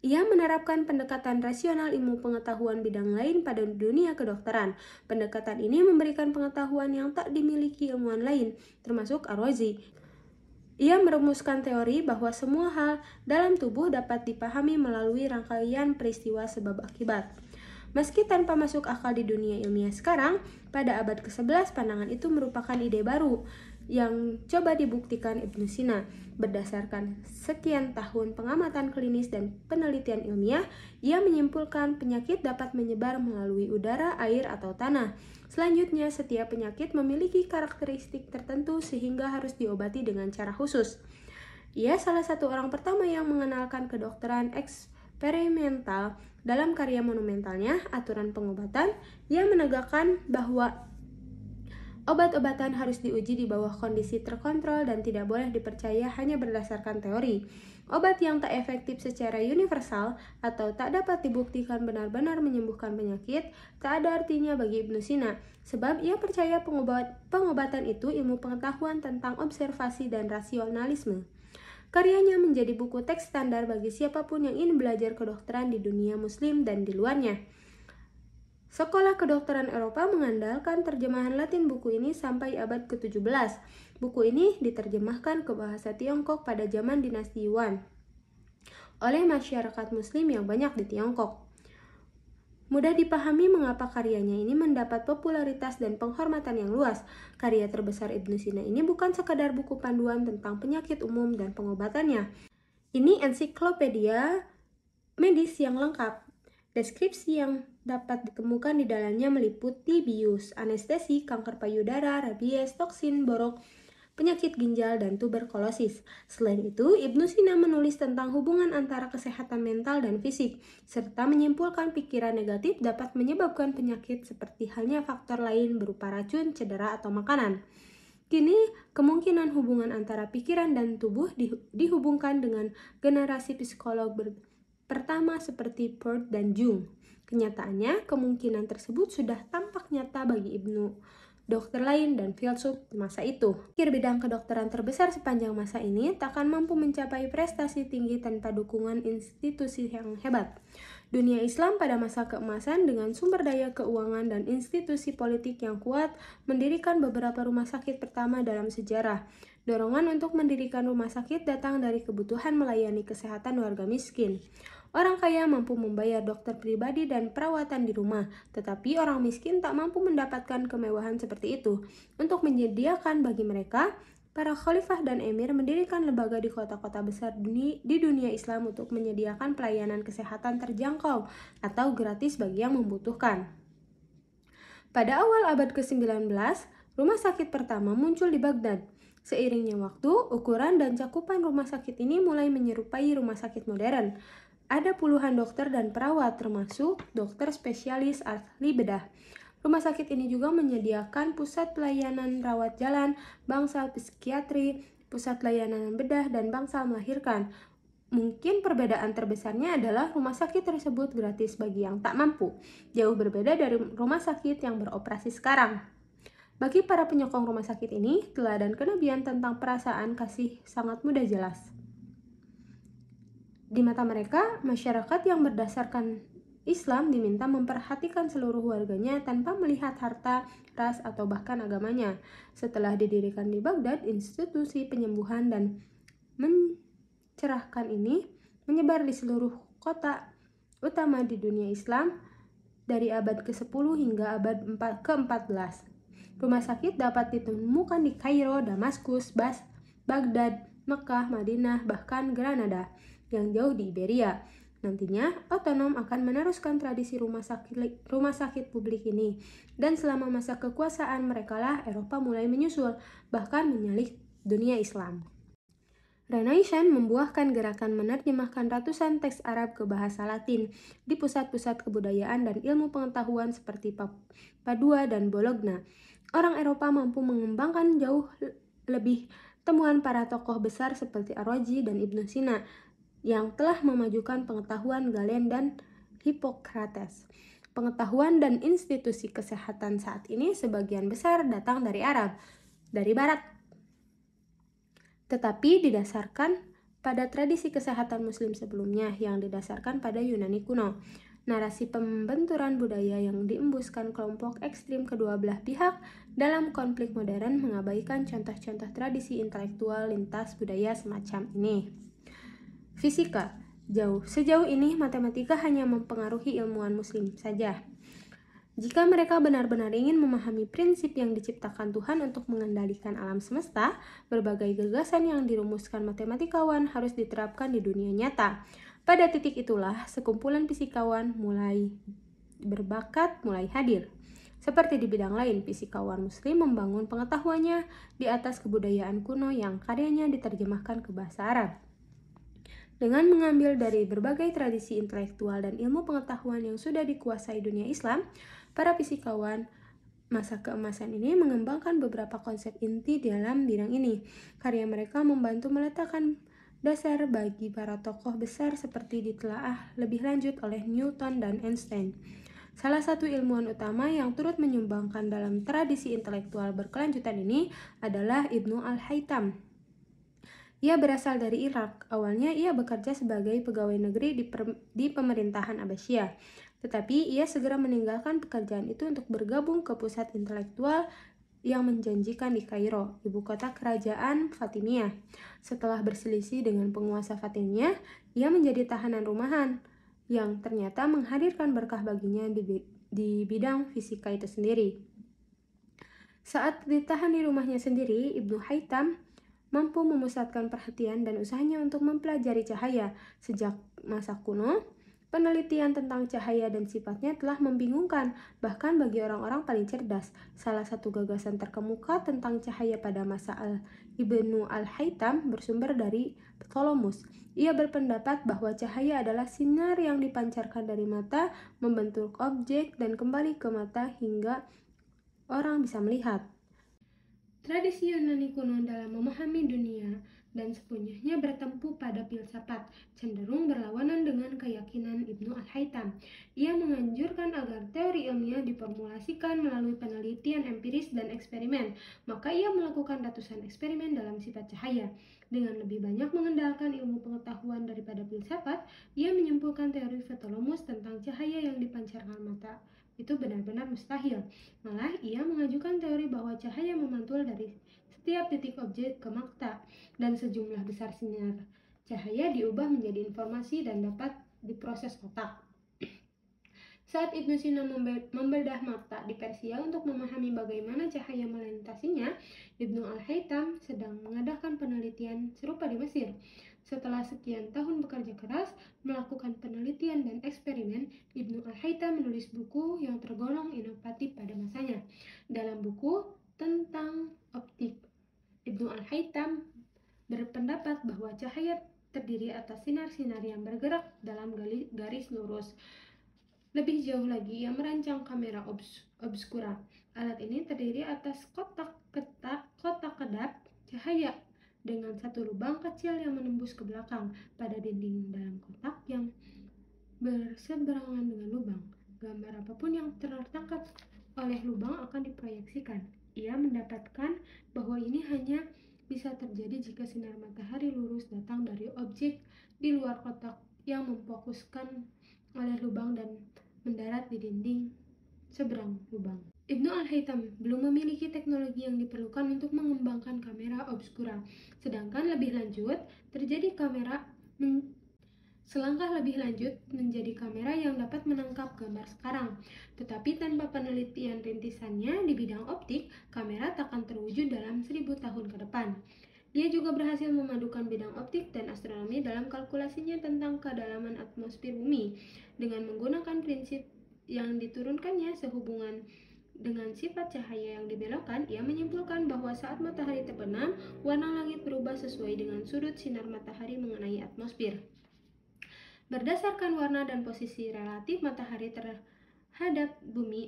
Ia menerapkan pendekatan rasional ilmu pengetahuan bidang lain pada dunia kedokteran. Pendekatan ini memberikan pengetahuan yang tak dimiliki ilmuwan lain, termasuk Ar-Razi. Ia merumuskan teori bahwa semua hal dalam tubuh dapat dipahami melalui rangkaian peristiwa sebab akibat. Meski tanpa masuk akal di dunia ilmiah sekarang, pada abad ke-11 pandangan itu merupakan ide baru yang coba dibuktikan Ibnu Sina. Berdasarkan sekian tahun pengamatan klinis dan penelitian ilmiah, ia menyimpulkan penyakit dapat menyebar melalui udara, air, atau tanah. Selanjutnya, setiap penyakit memiliki karakteristik tertentu sehingga harus diobati dengan cara khusus. Ia salah satu orang pertama yang mengenalkan kedokteran eksperimental. Dalam karya monumentalnya, Aturan Pengobatan, ia menegakkan bahwa obat-obatan harus diuji di bawah kondisi terkontrol dan tidak boleh dipercaya hanya berdasarkan teori. Obat yang tak efektif secara universal atau tak dapat dibuktikan benar-benar menyembuhkan penyakit tak ada artinya bagi Ibnu Sina, sebab ia percaya pengobatan itu ilmu pengetahuan tentang observasi dan rasionalisme. Karyanya menjadi buku teks standar bagi siapapun yang ingin belajar kedokteran di dunia Muslim dan di luarnya. Sekolah kedokteran Eropa mengandalkan terjemahan Latin buku ini sampai abad ke-17. Buku ini diterjemahkan ke bahasa Tiongkok pada zaman dinasti Yuan oleh masyarakat Muslim yang banyak di Tiongkok. Mudah dipahami mengapa karyanya ini mendapat popularitas dan penghormatan yang luas. Karya terbesar Ibnu Sina ini bukan sekadar buku panduan tentang penyakit umum dan pengobatannya. Ini ensiklopedia medis yang lengkap. Deskripsi yang dapat ditemukan di dalamnya meliputi bius, anestesi, kanker payudara, rabies, toksin, borok, penyakit ginjal, dan tuberkulosis. Selain itu, Ibnu Sina menulis tentang hubungan antara kesehatan mental dan fisik, serta menyimpulkan pikiran negatif dapat menyebabkan penyakit seperti halnya faktor lain berupa racun, cedera, atau makanan. Kini, kemungkinan hubungan antara pikiran dan tubuh dihubungkan dengan generasi psikolog pertama seperti Freud dan Jung. Kenyataannya, kemungkinan tersebut sudah tampak nyata bagi Ibnu dokter lain dan filsuf di masa itu. Pikir bidang kedokteran terbesar sepanjang masa ini takkan mampu mencapai prestasi tinggi tanpa dukungan institusi yang hebat. Dunia Islam pada masa keemasan dengan sumber daya keuangan dan institusi politik yang kuat mendirikan beberapa rumah sakit pertama dalam sejarah. Dorongan untuk mendirikan rumah sakit datang dari kebutuhan melayani kesehatan warga miskin. Orang kaya mampu membayar dokter pribadi dan perawatan di rumah, tetapi orang miskin tak mampu mendapatkan kemewahan seperti itu. Untuk menyediakan bagi mereka, para khalifah dan emir mendirikan lembaga di kota-kota besar di dunia Islam untuk menyediakan pelayanan kesehatan terjangkau atau gratis bagi yang membutuhkan. Pada awal abad ke-19, rumah sakit pertama muncul di Baghdad. Seiringnya waktu, ukuran dan cakupan rumah sakit ini mulai menyerupai rumah sakit modern. Ada puluhan dokter dan perawat, termasuk dokter spesialis ahli bedah. Rumah sakit ini juga menyediakan pusat pelayanan rawat jalan, bangsal psikiatri, pusat layanan bedah, dan bangsal melahirkan. Mungkin perbedaan terbesarnya adalah rumah sakit tersebut gratis bagi yang tak mampu, jauh berbeda dari rumah sakit yang beroperasi sekarang. Bagi para penyokong rumah sakit ini, teladan kenabian tentang perasaan kasih sangat mudah jelas. Di mata mereka, masyarakat yang berdasarkan Islam diminta memperhatikan seluruh warganya tanpa melihat harta, ras, atau bahkan agamanya. Setelah didirikan di Baghdad, institusi penyembuhan dan mencerahkan ini menyebar di seluruh kota utama di dunia Islam dari abad ke-10 hingga abad ke-14. Rumah sakit dapat ditemukan di Kairo, Damaskus, Baghdad, Mekah, Madinah, bahkan Granada yang jauh di Iberia. Nantinya, otonom akan meneruskan tradisi rumah sakit publik ini. Dan selama masa kekuasaan merekalah Eropa mulai menyusul, bahkan menyalip dunia Islam. Renaissance membuahkan gerakan menerjemahkan ratusan teks Arab ke bahasa Latin di pusat-pusat kebudayaan dan ilmu pengetahuan seperti Padua dan Bologna. Orang Eropa mampu mengembangkan jauh lebih temuan para tokoh besar seperti Ar-Razi dan Ibnu Sina yang telah memajukan pengetahuan Galen dan Hippocrates. Pengetahuan dan institusi kesehatan saat ini sebagian besar datang dari Barat. Tetapi didasarkan pada tradisi kesehatan Muslim sebelumnya yang didasarkan pada Yunani kuno. Narasi pembenturan budaya yang diembuskan kelompok ekstrim kedua belah pihak dalam konflik modern mengabaikan contoh-contoh tradisi intelektual lintas budaya semacam ini. Fisika. Sejauh ini matematika hanya mempengaruhi ilmuwan muslim saja. Jika mereka benar-benar ingin memahami prinsip yang diciptakan Tuhan untuk mengendalikan alam semesta, berbagai gagasan yang dirumuskan matematikawan harus diterapkan di dunia nyata. Pada titik itulah, sekumpulan fisikawan mulai hadir. Seperti di bidang lain, fisikawan muslim membangun pengetahuannya di atas kebudayaan kuno yang karyanya diterjemahkan ke bahasa Arab. Dengan mengambil dari berbagai tradisi intelektual dan ilmu pengetahuan yang sudah dikuasai dunia Islam, para fisikawan masa keemasan ini mengembangkan beberapa konsep inti dalam bidang ini. Karya mereka membantu meletakkan dasar bagi para tokoh besar seperti ditelaah lebih lanjut oleh Newton dan Einstein. Salah satu ilmuwan utama yang turut menyumbangkan dalam tradisi intelektual berkelanjutan ini adalah Ibnu Al-Haytham. Ia berasal dari Irak. Awalnya ia bekerja sebagai pegawai negeri di pemerintahan Abbasiyah. Tetapi ia segera meninggalkan pekerjaan itu untuk bergabung ke pusat intelektual yang menjanjikan di Kairo, ibu kota kerajaan Fatimiyah. Setelah berselisih dengan penguasa Fatimiyah, ia menjadi tahanan rumahan yang ternyata menghadirkan berkah baginya di bidang fisika itu sendiri. Saat ditahan di rumahnya sendiri, Ibnu Haytham mampu memusatkan perhatian dan usahanya untuk mempelajari cahaya. Sejak masa kuno, Penelitian tentang cahaya dan sifatnya telah membingungkan, bahkan bagi orang-orang paling cerdas. Salah satu gagasan terkemuka tentang cahaya pada masa Ibnu Al-Haytham bersumber dari Ptolemus. Ia berpendapat bahwa cahaya adalah sinar yang dipancarkan dari mata, membentuk objek, dan kembali ke mata hingga orang bisa melihat. Tradisi Yunani kuno dalam memahami dunia dan sepenuhnya bertempu pada filsafat, cenderung berlawanan dengan keyakinan Ibnu Al-Haytham. Ia menganjurkan agar teori ilmiah diformulasikan melalui penelitian empiris dan eksperimen. Maka ia melakukan ratusan eksperimen dalam sifat cahaya. Dengan lebih banyak mengandalkan ilmu pengetahuan daripada filsafat, ia menyimpulkan teori Ptolemus tentang cahaya yang dipancarkan mata itu benar-benar mustahil. Malah, ia mengajukan teori bahwa cahaya memantul dari setiap titik objek ke mata, dan sejumlah besar sinar cahaya diubah menjadi informasi dan dapat diproses otak. Saat Ibnu Sina membedah mata di Persia untuk memahami bagaimana cahaya melintasinya, Ibnu Al-Haytham sedang mengadakan penelitian serupa di Mesir. Setelah sekian tahun bekerja keras, melakukan penelitian dan eksperimen, Ibnu Al-Haytham menulis buku yang tergolong inovatif pada masanya. Dalam buku tentang optik, Ibnu Al-Haytham berpendapat bahwa cahaya terdiri atas sinar-sinar yang bergerak dalam garis lurus. Lebih jauh lagi, ia merancang kamera obscura. Alat ini terdiri atas kotak kedap cahaya dengan satu lubang kecil yang menembus ke belakang pada dinding dalam kotak yang berseberangan dengan lubang. Gambar apapun yang tertangkap oleh lubang akan diproyeksikan. Ia mendapatkan bahwa ini hanya bisa terjadi jika sinar matahari lurus datang dari objek di luar kotak yang memfokuskan oleh lubang dan mendarat di dinding seberang lubang. Ibnu Al-Haytham belum memiliki teknologi yang diperlukan untuk mengembangkan kamera obscura. Sedangkan lebih lanjut, selangkah lebih lanjut menjadi kamera yang dapat menangkap gambar sekarang. Tetapi tanpa penelitian rintisannya di bidang optik, kamera takkan terwujud dalam 1000 tahun ke depan. Dia juga berhasil memadukan bidang optik dan astronomi dalam kalkulasinya tentang kedalaman atmosfer bumi. Dengan menggunakan prinsip yang diturunkannya sehubungan dengan sifat cahaya yang dibelokkan, ia menyimpulkan bahwa saat matahari terbenam, warna langit berubah sesuai dengan sudut sinar matahari mengenai atmosfer. Berdasarkan warna dan posisi relatif matahari terhadap bumi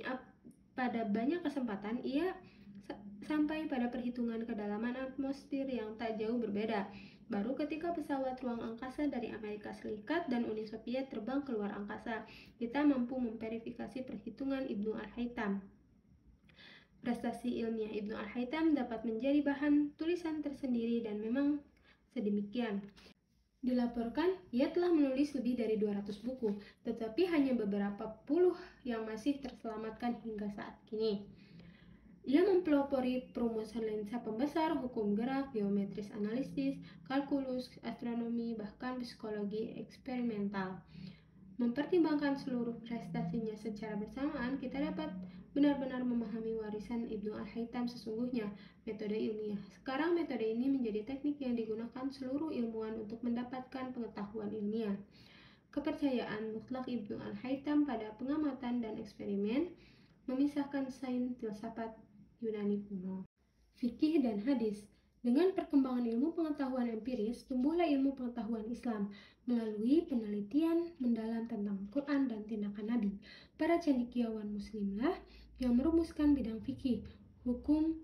pada banyak kesempatan, ia sampai pada perhitungan kedalaman atmosfer yang tak jauh berbeda. Baru ketika pesawat ruang angkasa dari Amerika Serikat dan Uni Soviet terbang keluar angkasa, kita mampu memverifikasi perhitungan Ibnu Al-Haytham. Prestasi ilmiah Ibnu Al-Haytham dapat menjadi bahan tulisan tersendiri dan memang sedemikian. Dilaporkan, ia telah menulis lebih dari 200 buku, tetapi hanya beberapa puluh yang masih terselamatkan hingga saat kini. Ia mempelopori perumusan lensa pembesar, hukum gerak, geometris analisis, kalkulus, astronomi, bahkan psikologi eksperimental. Mempertimbangkan seluruh prestasinya secara bersamaan, kita dapat benar-benar memahami warisan Ibnu Al-Haytham sesungguhnya, metode ilmiah. Sekarang metode ini menjadi teknik yang digunakan seluruh ilmuwan untuk mendapatkan pengetahuan ilmiah. Kepercayaan mutlak Ibnu Al-Haytham pada pengamatan dan eksperimen memisahkan sains filsafat Yunani kuno, fikih dan hadis. Dengan perkembangan ilmu pengetahuan empiris, tumbuhlah ilmu pengetahuan Islam melalui penelitian mendalam tentang Quran dan tindakan Nabi. Para cendekiawan muslimlah yang merumuskan bidang fikih, hukum,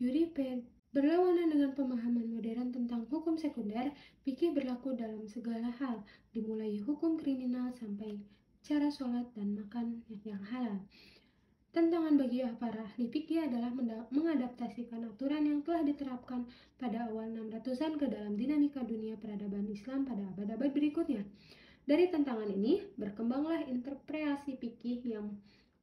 jurisprudensi. Berlawanan dengan pemahaman modern tentang hukum sekunder, fikih berlaku dalam segala hal, dimulai hukum kriminal sampai cara sholat dan makan yang halal. Tantangan bagi para ahli fikih adalah mengadaptasikan aturan yang telah diterapkan pada awal 600-an ke dalam dinamika dunia peradaban Islam pada abad-abad berikutnya. Dari tantangan ini, berkembanglah interpretasi fikih yang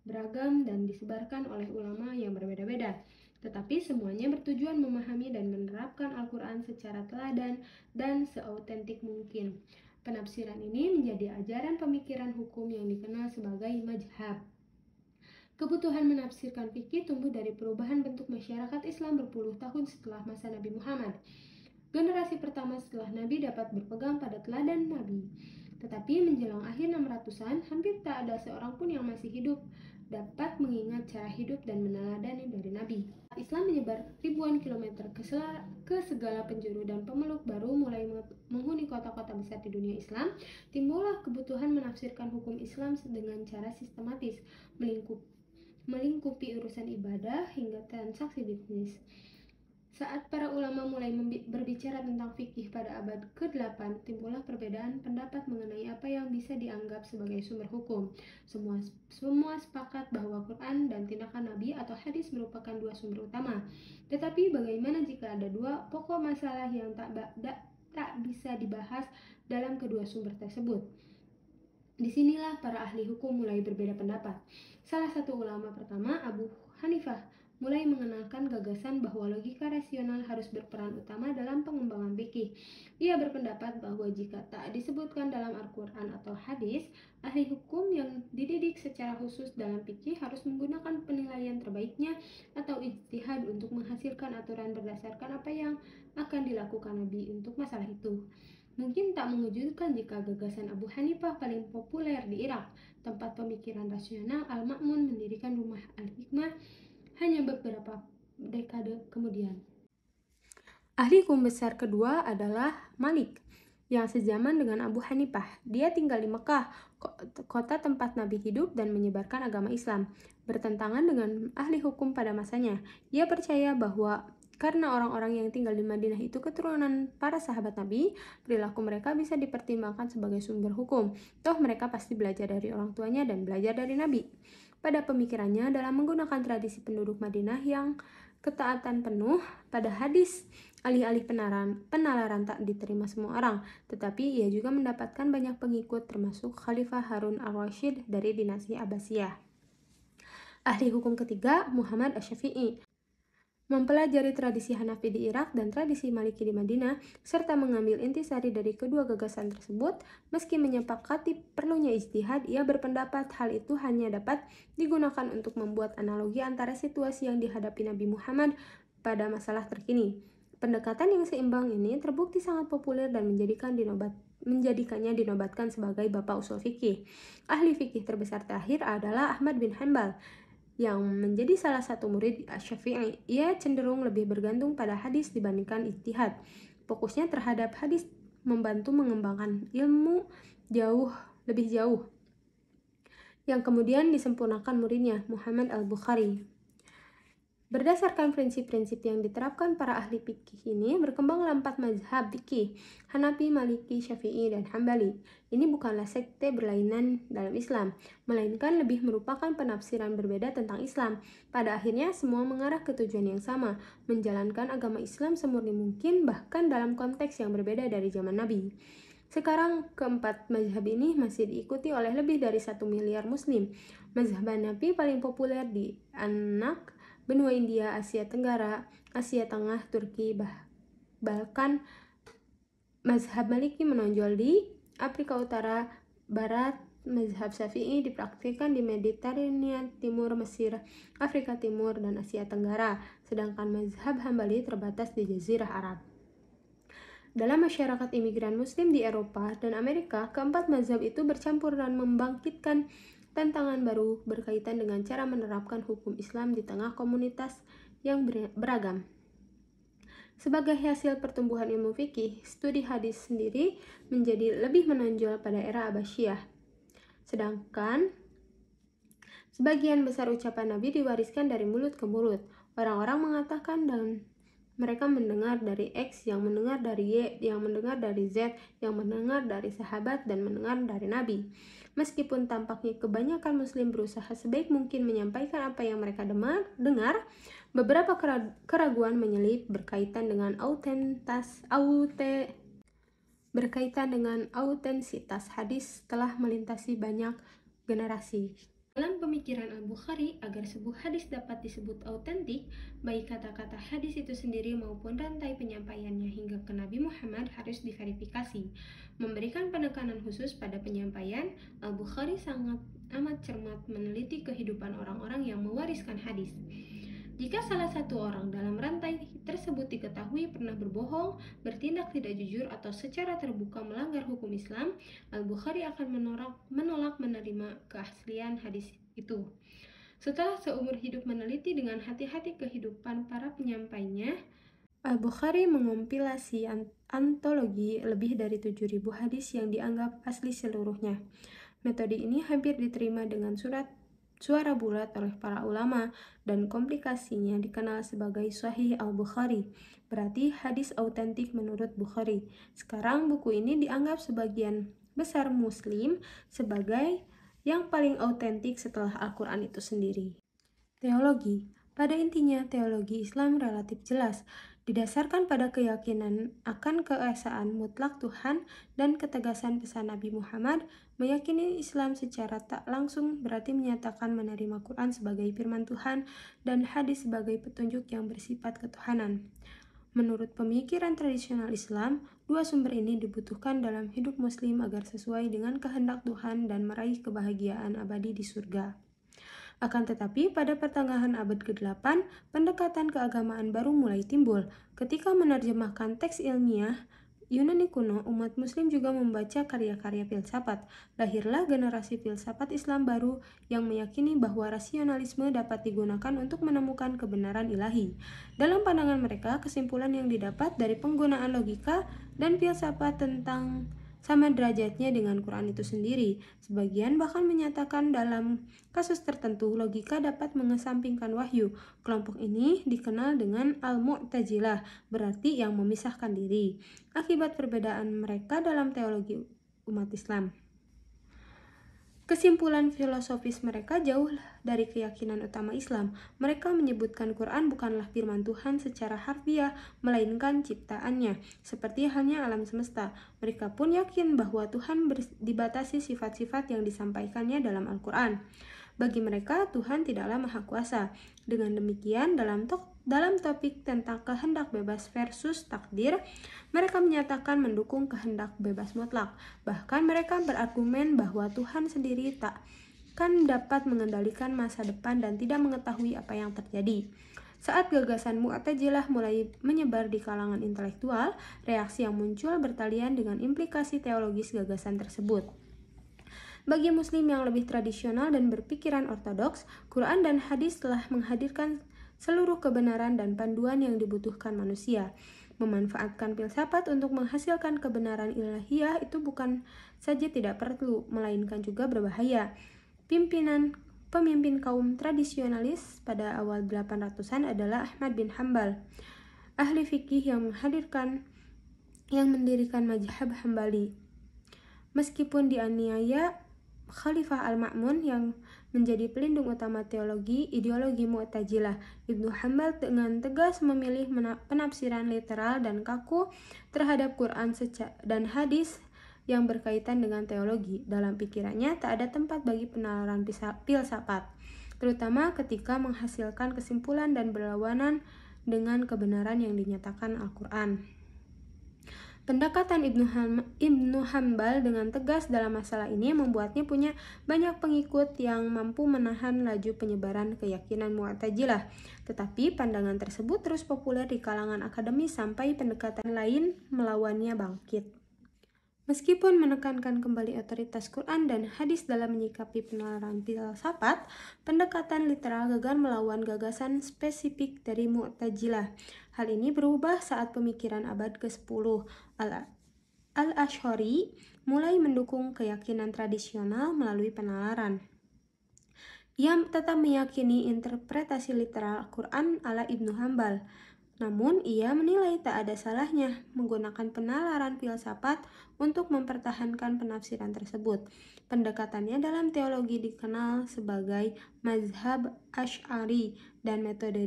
beragam dan disebarkan oleh ulama yang berbeda-beda. Tetapi semuanya bertujuan memahami dan menerapkan Al-Quran secara teladan dan seautentik mungkin. Penafsiran ini menjadi ajaran pemikiran hukum yang dikenal sebagai mazhab. Kebutuhan menafsirkan fikih tumbuh dari perubahan bentuk masyarakat Islam berpuluh tahun setelah masa Nabi Muhammad. Generasi pertama setelah Nabi dapat berpegang pada teladan Nabi. Tetapi menjelang akhir 600-an, hampir tak ada seorang pun yang masih hidup dapat mengingat cara hidup dan meneladani dari Nabi. Islam menyebar ribuan kilometer ke segala penjuru dan pemeluk baru mulai menghuni kota-kota besar di dunia Islam. Timbullah kebutuhan menafsirkan hukum Islam dengan cara sistematis, melingkupi urusan ibadah hingga transaksi bisnis. Saat para ulama mulai berbicara tentang fikih pada abad ke-8, timbullah perbedaan pendapat mengenai apa yang bisa dianggap sebagai sumber hukum. Semua sepakat bahwa Quran dan tindakan Nabi atau hadis merupakan dua sumber utama. Tetapi bagaimana jika ada dua pokok masalah yang tak bisa dibahas dalam kedua sumber tersebut? Disinilah para ahli hukum mulai berbeda pendapat. Salah satu ulama pertama, Abu Hanifah, mulai mengenalkan gagasan bahwa logika rasional harus berperan utama dalam pengembangan fikih. Ia berpendapat bahwa jika tak disebutkan dalam Al-Quran atau hadis, ahli hukum yang dididik secara khusus dalam fikih harus menggunakan penilaian terbaiknya atau ijtihad untuk menghasilkan aturan berdasarkan apa yang akan dilakukan Nabi untuk masalah itu. Mungkin tak mengejutkan jika gagasan Abu Hanifah paling populer di Irak, tempat pemikiran rasional Al-Ma'mun mendirikan rumah Al-Hikmah hanya beberapa dekade kemudian. Ahli hukum besar kedua adalah Malik, yang sezaman dengan Abu Hanifah. Dia tinggal di Mekah, kota tempat Nabi hidup dan menyebarkan agama Islam. Bertentangan dengan ahli hukum pada masanya, ia percaya bahwa karena orang-orang yang tinggal di Madinah itu keturunan para sahabat Nabi, perilaku mereka bisa dipertimbangkan sebagai sumber hukum. Toh mereka pasti belajar dari orang tuanya dan belajar dari Nabi. Pada pemikirannya, dalam menggunakan tradisi penduduk Madinah yang ketaatan penuh pada hadis, alih-alih penalaran tak diterima semua orang, tetapi ia juga mendapatkan banyak pengikut termasuk Khalifah Harun al-Rashid dari dinasti Abbasiyah. Ahli hukum ketiga, Muhammad Asy-Syafi'i, mempelajari tradisi Hanafi di Irak dan tradisi Maliki di Madinah, serta mengambil intisari dari kedua gagasan tersebut. Meski menyepakati perlunya ijtihad, ia berpendapat hal itu hanya dapat digunakan untuk membuat analogi antara situasi yang dihadapi Nabi Muhammad pada masalah terkini. Pendekatan yang seimbang ini terbukti sangat populer dan menjadikannya dinobatkan sebagai bapak usul fikih. Ahli fikih terbesar terakhir adalah Ahmad bin Hanbal, yang menjadi salah satu murid Syafi'i. Ia cenderung lebih bergantung pada hadis dibandingkan ijtihad. Fokusnya terhadap hadis membantu mengembangkan ilmu lebih jauh, yang kemudian disempurnakan muridnya, Muhammad al-Bukhari. Berdasarkan prinsip-prinsip yang diterapkan para ahli fikih ini, berkembanglah 4 mazhab fikih: Hanafi, Maliki, Syafi'i, dan Hambali. Ini bukanlah sekte berlainan dalam Islam, melainkan lebih merupakan penafsiran berbeda tentang Islam. Pada akhirnya, semua mengarah ke tujuan yang sama, menjalankan agama Islam semurni mungkin, bahkan dalam konteks yang berbeda dari zaman Nabi. Sekarang, keempat mazhab ini masih diikuti oleh lebih dari 1 miliar muslim. Mazhab Hanafi paling populer di Anak, benua India, Asia Tenggara, Asia Tengah, Turki, bahkan mazhab Maliki menonjol di Afrika Utara, Barat. Mazhab Syafi'i dipraktikkan di Mediterania Timur, Mesir, Afrika Timur, dan Asia Tenggara, sedangkan mazhab Hambali terbatas di Jazirah Arab. Dalam masyarakat imigran muslim di Eropa dan Amerika, keempat mazhab itu bercampur dan membangkitkan tantangan baru berkaitan dengan cara menerapkan hukum Islam di tengah komunitas yang beragam. Sebagai hasil pertumbuhan ilmu fikih, studi hadis sendiri menjadi lebih menonjol pada era Abbasiyah. Sedangkan sebagian besar ucapan Nabi diwariskan dari mulut ke mulut. Orang-orang mengatakan dan mereka mendengar dari X, yang mendengar dari Y, yang mendengar dari Z, yang mendengar dari sahabat, dan mendengar dari Nabi. Meskipun tampaknya kebanyakan muslim berusaha sebaik mungkin menyampaikan apa yang mereka dengar, beberapa keraguan menyelip berkaitan dengan autentisitas hadis telah melintasi banyak generasi. Dalam pemikiran Al-Bukhari, agar sebuah hadis dapat disebut autentik, baik kata-kata hadis itu sendiri maupun rantai penyampaiannya hingga ke Nabi Muhammad harus diverifikasi. Memberikan penekanan khusus pada penyampaian, Al-Bukhari sangat amat cermat meneliti kehidupan orang-orang yang mewariskan hadis. Jika salah satu orang dalam rantai tersebut diketahui pernah berbohong, bertindak tidak jujur, atau secara terbuka melanggar hukum Islam, Al-Bukhari akan menolak menerima keaslian hadis itu. Setelah seumur hidup meneliti dengan hati-hati kehidupan para penyampainya, Al-Bukhari mengompilasi antologi lebih dari 7.000 hadis yang dianggap asli seluruhnya. Metode ini hampir diterima dengan suara bulat oleh para ulama, dan komplikasinya dikenal sebagai Sahih Al-Bukhari, berarti hadis autentik menurut Bukhari. Sekarang buku ini dianggap sebagian besar Muslim sebagai yang paling autentik setelah Al-Quran itu sendiri. Teologi. Pada intinya, teologi Islam relatif jelas, didasarkan pada keyakinan akan keesaan mutlak Tuhan dan ketegasan pesan Nabi Muhammad. Meyakini Islam secara tak langsung berarti menyatakan menerima Quran sebagai firman Tuhan dan hadis sebagai petunjuk yang bersifat ketuhanan. Menurut pemikiran tradisional Islam, dua sumber ini dibutuhkan dalam hidup Muslim agar sesuai dengan kehendak Tuhan dan meraih kebahagiaan abadi di surga. Akan tetapi, pada pertengahan abad ke-8, pendekatan keagamaan baru mulai timbul. Ketika menerjemahkan teks ilmiah Yunani kuno, umat Muslim juga membaca karya-karya filsafat. Lahirlah generasi filsafat Islam baru yang meyakini bahwa rasionalisme dapat digunakan untuk menemukan kebenaran ilahi. Dalam pandangan mereka, kesimpulan yang didapat dari penggunaan logika dan filsafat tentang sama derajatnya dengan Quran itu sendiri. Sebagian bahkan menyatakan dalam kasus tertentu logika dapat mengesampingkan wahyu. Kelompok ini dikenal dengan Al-Mu'tazilah, berarti yang memisahkan diri. Akibat perbedaan mereka dalam teologi umat Islam, kesimpulan filosofis mereka jauh dari keyakinan utama Islam. Mereka menyebutkan Quran bukanlah firman Tuhan secara harfiah, melainkan ciptaannya, seperti halnya alam semesta. Mereka pun yakin bahwa Tuhan dibatasi sifat-sifat yang disampaikannya dalam Al-Quran. Bagi mereka, Tuhan tidaklah maha kuasa. Dengan demikian, dalam topik tentang kehendak bebas versus takdir, mereka menyatakan mendukung kehendak bebas mutlak. Bahkan mereka berargumen bahwa Tuhan sendiri takkan dapat mengendalikan masa depan dan tidak mengetahui apa yang terjadi. Saat gagasan Mu'tazilah mulai menyebar di kalangan intelektual, reaksi yang muncul bertalian dengan implikasi teologis gagasan tersebut. Bagi Muslim yang lebih tradisional dan berpikiran ortodoks, Quran dan hadis telah menghadirkan seluruh kebenaran dan panduan yang dibutuhkan manusia. Memanfaatkan filsafat untuk menghasilkan kebenaran ilahiyah itu bukan saja tidak perlu, melainkan juga berbahaya. Pemimpin kaum tradisionalis pada awal 800-an adalah Ahmad bin Hanbal, ahli fikih yang mendirikan mazhab Hambali. Meskipun dianiaya Khalifah Al-Ma'mun yang menjadi pelindung utama ideologi Mu'tazilah, Ibnu Hanbal dengan tegas memilih penafsiran literal dan kaku terhadap Quran dan hadis yang berkaitan dengan teologi. Dalam pikirannya tak ada tempat bagi penalaran filsafat, terutama ketika menghasilkan kesimpulan dan berlawanan dengan kebenaran yang dinyatakan Al-Quran. Pendekatan Ibnu Hanbal dengan tegas dalam masalah ini membuatnya punya banyak pengikut yang mampu menahan laju penyebaran keyakinan Mu'tazilah. Tetapi pandangan tersebut terus populer di kalangan akademis sampai pendekatan lain melawannya bangkit. Meskipun menekankan kembali otoritas Quran dan hadis dalam menyikapi penalaran filsafat, pendekatan literal gagal melawan gagasan spesifik dari Mu'tazilah. Hal ini berubah saat pemikiran abad ke-10 Al-Ash'ari mulai mendukung keyakinan tradisional melalui penalaran. Ia tetap meyakini interpretasi literal Quran ala Ibnu Hanbal. Namun, ia menilai tak ada salahnya menggunakan penalaran filsafat untuk mempertahankan penafsiran tersebut. Pendekatannya dalam teologi dikenal sebagai mazhab Asy'ari dan metode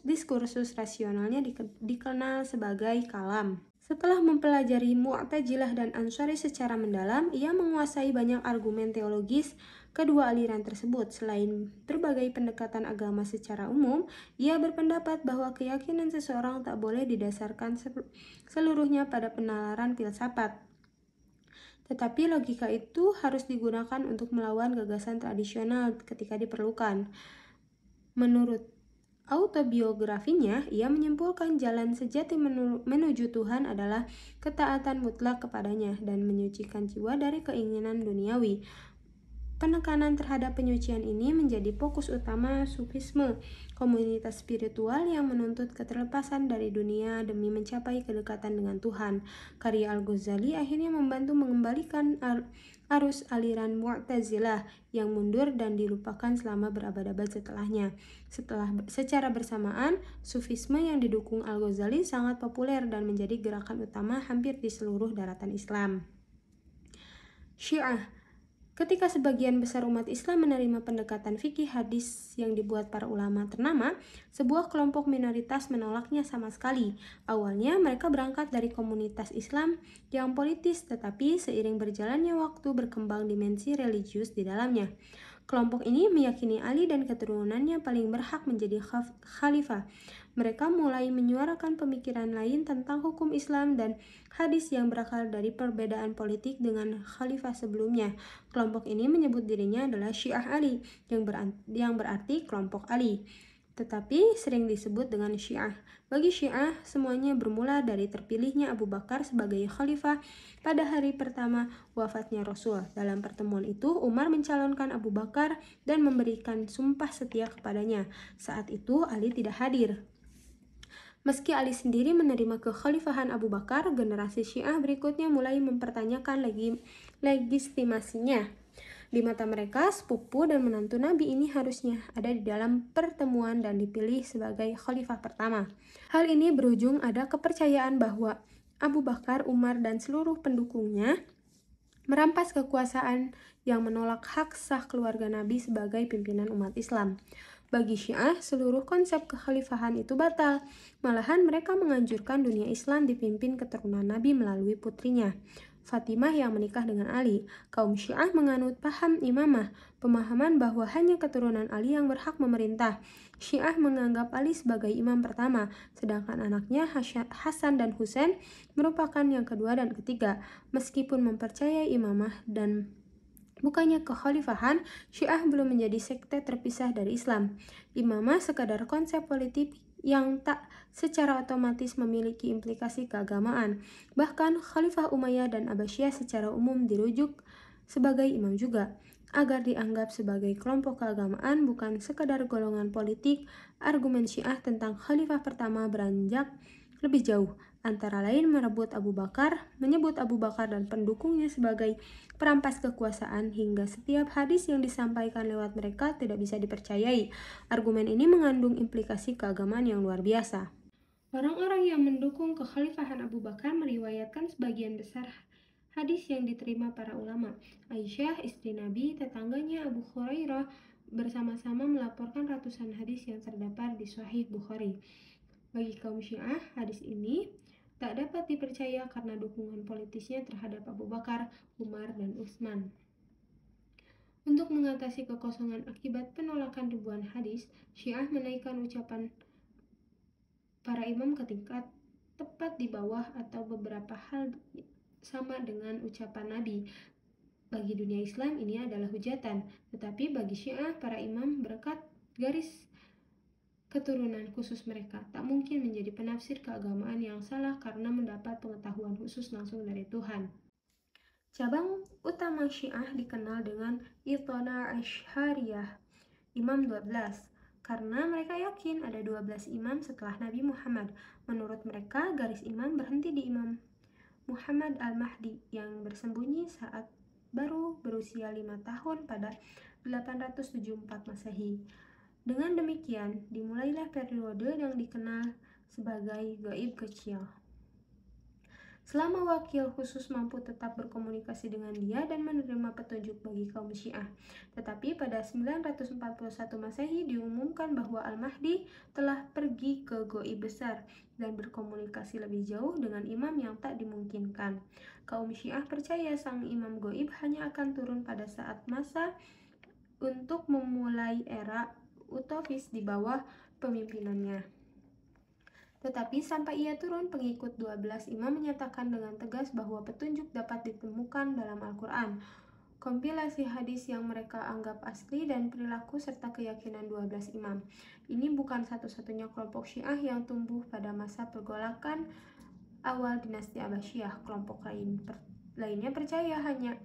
diskursus rasionalnya dikenal sebagai kalam. Setelah mempelajari Mu'tazilah dan Ansari secara mendalam, ia menguasai banyak argumen teologis kedua aliran tersebut. Selain berbagai pendekatan agama secara umum, ia berpendapat bahwa keyakinan seseorang tak boleh didasarkan seluruhnya pada penalaran filsafat. Tetapi logika itu harus digunakan untuk melawan gagasan tradisional ketika diperlukan. Menurut autobiografinya, ia menyimpulkan jalan sejati menuju Tuhan adalah ketaatan mutlak kepadanya dan menyucikan jiwa dari keinginan duniawi. Penekanan terhadap penyucian ini menjadi fokus utama Sufisme, komunitas spiritual yang menuntut keterlepasan dari dunia demi mencapai kedekatan dengan Tuhan. Karya Al-Ghazali akhirnya membantu mengembalikan arus aliran Mu'tazilah yang mundur dan dilupakan selama berabad-abad setelahnya. Secara bersamaan, Sufisme yang didukung Al-Ghazali sangat populer dan menjadi gerakan utama hampir di seluruh daratan Islam. Syiah. Ketika sebagian besar umat Islam menerima pendekatan fikih hadis yang dibuat para ulama ternama, sebuah kelompok minoritas menolaknya sama sekali. Awalnya mereka berangkat dari komunitas Islam yang politis, tetapi seiring berjalannya waktu berkembang dimensi religius di dalamnya. Kelompok ini meyakini Ali dan keturunannya paling berhak menjadi khalifah. Mereka mulai menyuarakan pemikiran lain tentang hukum Islam dan hadis yang berakar dari perbedaan politik dengan khalifah sebelumnya. Kelompok ini menyebut dirinya adalah Syiah Ali, yang berarti kelompok Ali, tetapi sering disebut dengan Syiah. Bagi Syiah, semuanya bermula dari terpilihnya Abu Bakar sebagai khalifah pada hari pertama wafatnya Rasul. Dalam pertemuan itu, Umar mencalonkan Abu Bakar dan memberikan sumpah setia kepadanya. Saat itu, Ali tidak hadir. Meski Ali sendiri menerima kekhalifahan Abu Bakar, generasi Syiah berikutnya mulai mempertanyakan legitimasinya. Di mata mereka, sepupu dan menantu Nabi ini harusnya ada di dalam pertemuan dan dipilih sebagai khalifah pertama. Hal ini berujung ada kepercayaan bahwa Abu Bakar, Umar, dan seluruh pendukungnya merampas kekuasaan yang menolak hak sah keluarga Nabi sebagai pimpinan umat Islam. Bagi Syiah, seluruh konsep kekhalifahan itu batal. Malahan mereka menganjurkan dunia Islam dipimpin keturunan Nabi melalui putrinya, Fatimah, yang menikah dengan Ali. Kaum Syiah menganut paham imamah, pemahaman bahwa hanya keturunan Ali yang berhak memerintah. Syiah menganggap Ali sebagai imam pertama, sedangkan anaknya Hasan dan Husain merupakan yang kedua dan ketiga. Meskipun mempercayai imamah dan bukannya kekhalifahan, Syiah belum menjadi sekte terpisah dari Islam. Imamah sekadar konsep politik yang tak secara otomatis memiliki implikasi keagamaan. Bahkan Khalifah Umayyah dan Abbasiyah secara umum dirujuk sebagai imam juga. Agar dianggap sebagai kelompok keagamaan bukan sekadar golongan politik, argumen Syiah tentang Khalifah pertama beranjak lebih jauh. Antara lain menyebut Abu Bakar dan pendukungnya sebagai perampas kekuasaan, hingga setiap hadis yang disampaikan lewat mereka tidak bisa dipercayai. Argumen ini mengandung implikasi keagamaan yang luar biasa. Orang-orang yang mendukung kekhalifahan Abu Bakar meriwayatkan sebagian besar hadis yang diterima para ulama. Aisyah, istri Nabi, tetangganya Abu Hurairah bersama-sama melaporkan ratusan hadis yang terdapat di Sahih Bukhari. Bagi kaum Syiah, hadis ini tak dapat dipercaya karena dukungan politisnya terhadap Abu Bakar, Umar, dan Utsman. Untuk mengatasi kekosongan akibat penolakan ribuan hadis, Syiah menaikkan ucapan para imam ke tingkat tepat di bawah atau beberapa hal sama dengan ucapan Nabi. Bagi dunia Islam ini adalah hujatan, tetapi bagi Syiah, para imam berkat garis keturunan khusus mereka tak mungkin menjadi penafsir keagamaan yang salah karena mendapat pengetahuan khusus langsung dari Tuhan. Cabang utama Syiah dikenal dengan Ithna Asyariyah, Imam 12, karena mereka yakin ada 12 imam setelah Nabi Muhammad. Menurut mereka, garis imam berhenti di Imam Muhammad Al-Mahdi yang bersembunyi saat baru berusia 5 tahun pada 874 Masehi. Dengan demikian, dimulailah periode yang dikenal sebagai gaib kecil. Selama wakil khusus mampu tetap berkomunikasi dengan dia dan menerima petunjuk bagi kaum Syiah. Tetapi pada 941 Masehi diumumkan bahwa Al-Mahdi telah pergi ke gaib besar dan berkomunikasi lebih jauh dengan imam yang tak dimungkinkan. Kaum Syiah percaya sang imam gaib hanya akan turun pada saat masa untuk memulai era utopis di bawah pemimpinannya. Tetapi sampai ia turun, pengikut 12 imam menyatakan dengan tegas bahwa petunjuk dapat ditemukan dalam Al-Quran. kompilasi hadis yang mereka anggap asli dan perilaku serta keyakinan 12 imam. Ini bukan satu-satunya kelompok Syiah yang tumbuh pada masa pergolakan awal dinasti Abbasiyah. Kelompok lainnya percaya hanya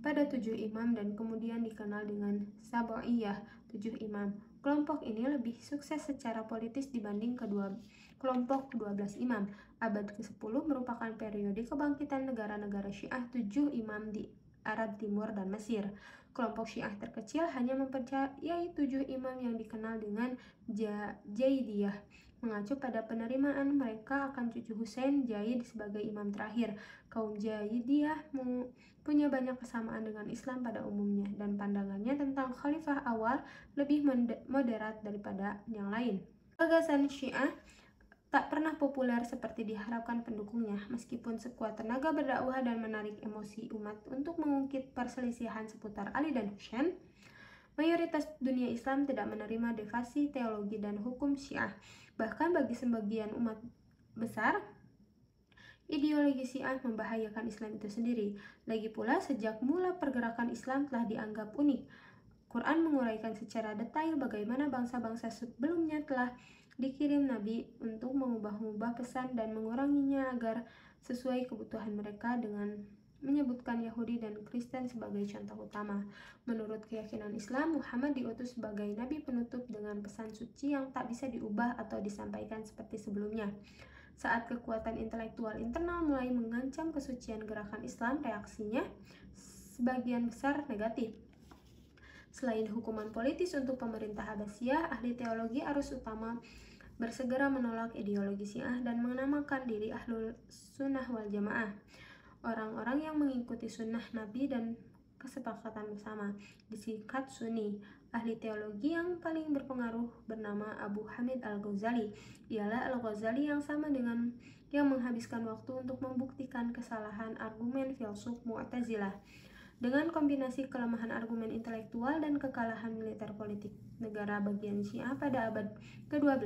pada 7 imam dan kemudian dikenal dengan Sabaiyah, 7 imam. Kelompok ini lebih sukses secara politis dibanding kedua kelompok 12 imam. Abad ke-10 merupakan periode kebangkitan negara-negara Syiah 7 imam di Arab Timur dan Mesir. Kelompok Syiah terkecil hanya mempercayai 7 imam yang dikenal dengan Jaidiyah, mengacu pada penerimaan mereka akan cucu Husain Jaid sebagai imam terakhir. Kaum Jaidiyah punya banyak kesamaan dengan Islam pada umumnya, dan pandangannya tentang khalifah awal lebih moderat daripada yang lain. Gagasan Syiah tak pernah populer seperti diharapkan pendukungnya, meskipun sekuat tenaga berdakwah dan menarik emosi umat untuk mengungkit perselisihan seputar Ali dan Husain. Mayoritas dunia Islam tidak menerima devasi teologi dan hukum Syiah. Bahkan bagi sebagian umat besar, ideologi Syiah membahayakan Islam itu sendiri. Lagi pula, sejak mula pergerakan Islam telah dianggap unik. Quran menguraikan secara detail bagaimana bangsa-bangsa sebelumnya telah dikirim Nabi untuk mengubah-ubah pesan dan menguranginya agar sesuai kebutuhan mereka, dengan menyebutkan Yahudi dan Kristen sebagai contoh utama. Menurut keyakinan Islam, Muhammad diutus sebagai Nabi penutup dengan pesan suci yang tak bisa diubah atau disampaikan seperti sebelumnya. Saat kekuatan intelektual internal mulai mengancam kesucian gerakan Islam, reaksinya sebagian besar negatif. Selain hukuman politis untuk pemerintah Abbasiyah, ahli teologi arus utama bersegera menolak ideologi Syiah dan menamakan diri Ahlul Sunnah wal Jamaah, orang-orang yang mengikuti sunnah Nabi dan kesepakatan bersama, disingkat Sunni. Ahli teologi yang paling berpengaruh bernama Abu Hamid Al-Ghazali. Ialah Al-Ghazali yang sama dengan yang menghabiskan waktu untuk membuktikan kesalahan argumen filsuf Mu'tazilah. Dengan kombinasi kelemahan argumen intelektual dan kekalahan militer politik negara bagian Syiah pada abad ke-12,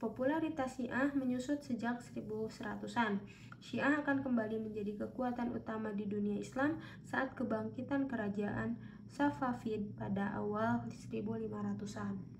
popularitas Syiah menyusut sejak 1100-an. Syiah akan kembali menjadi kekuatan utama di dunia Islam saat kebangkitan kerajaan Safavid pada awal 1500-an.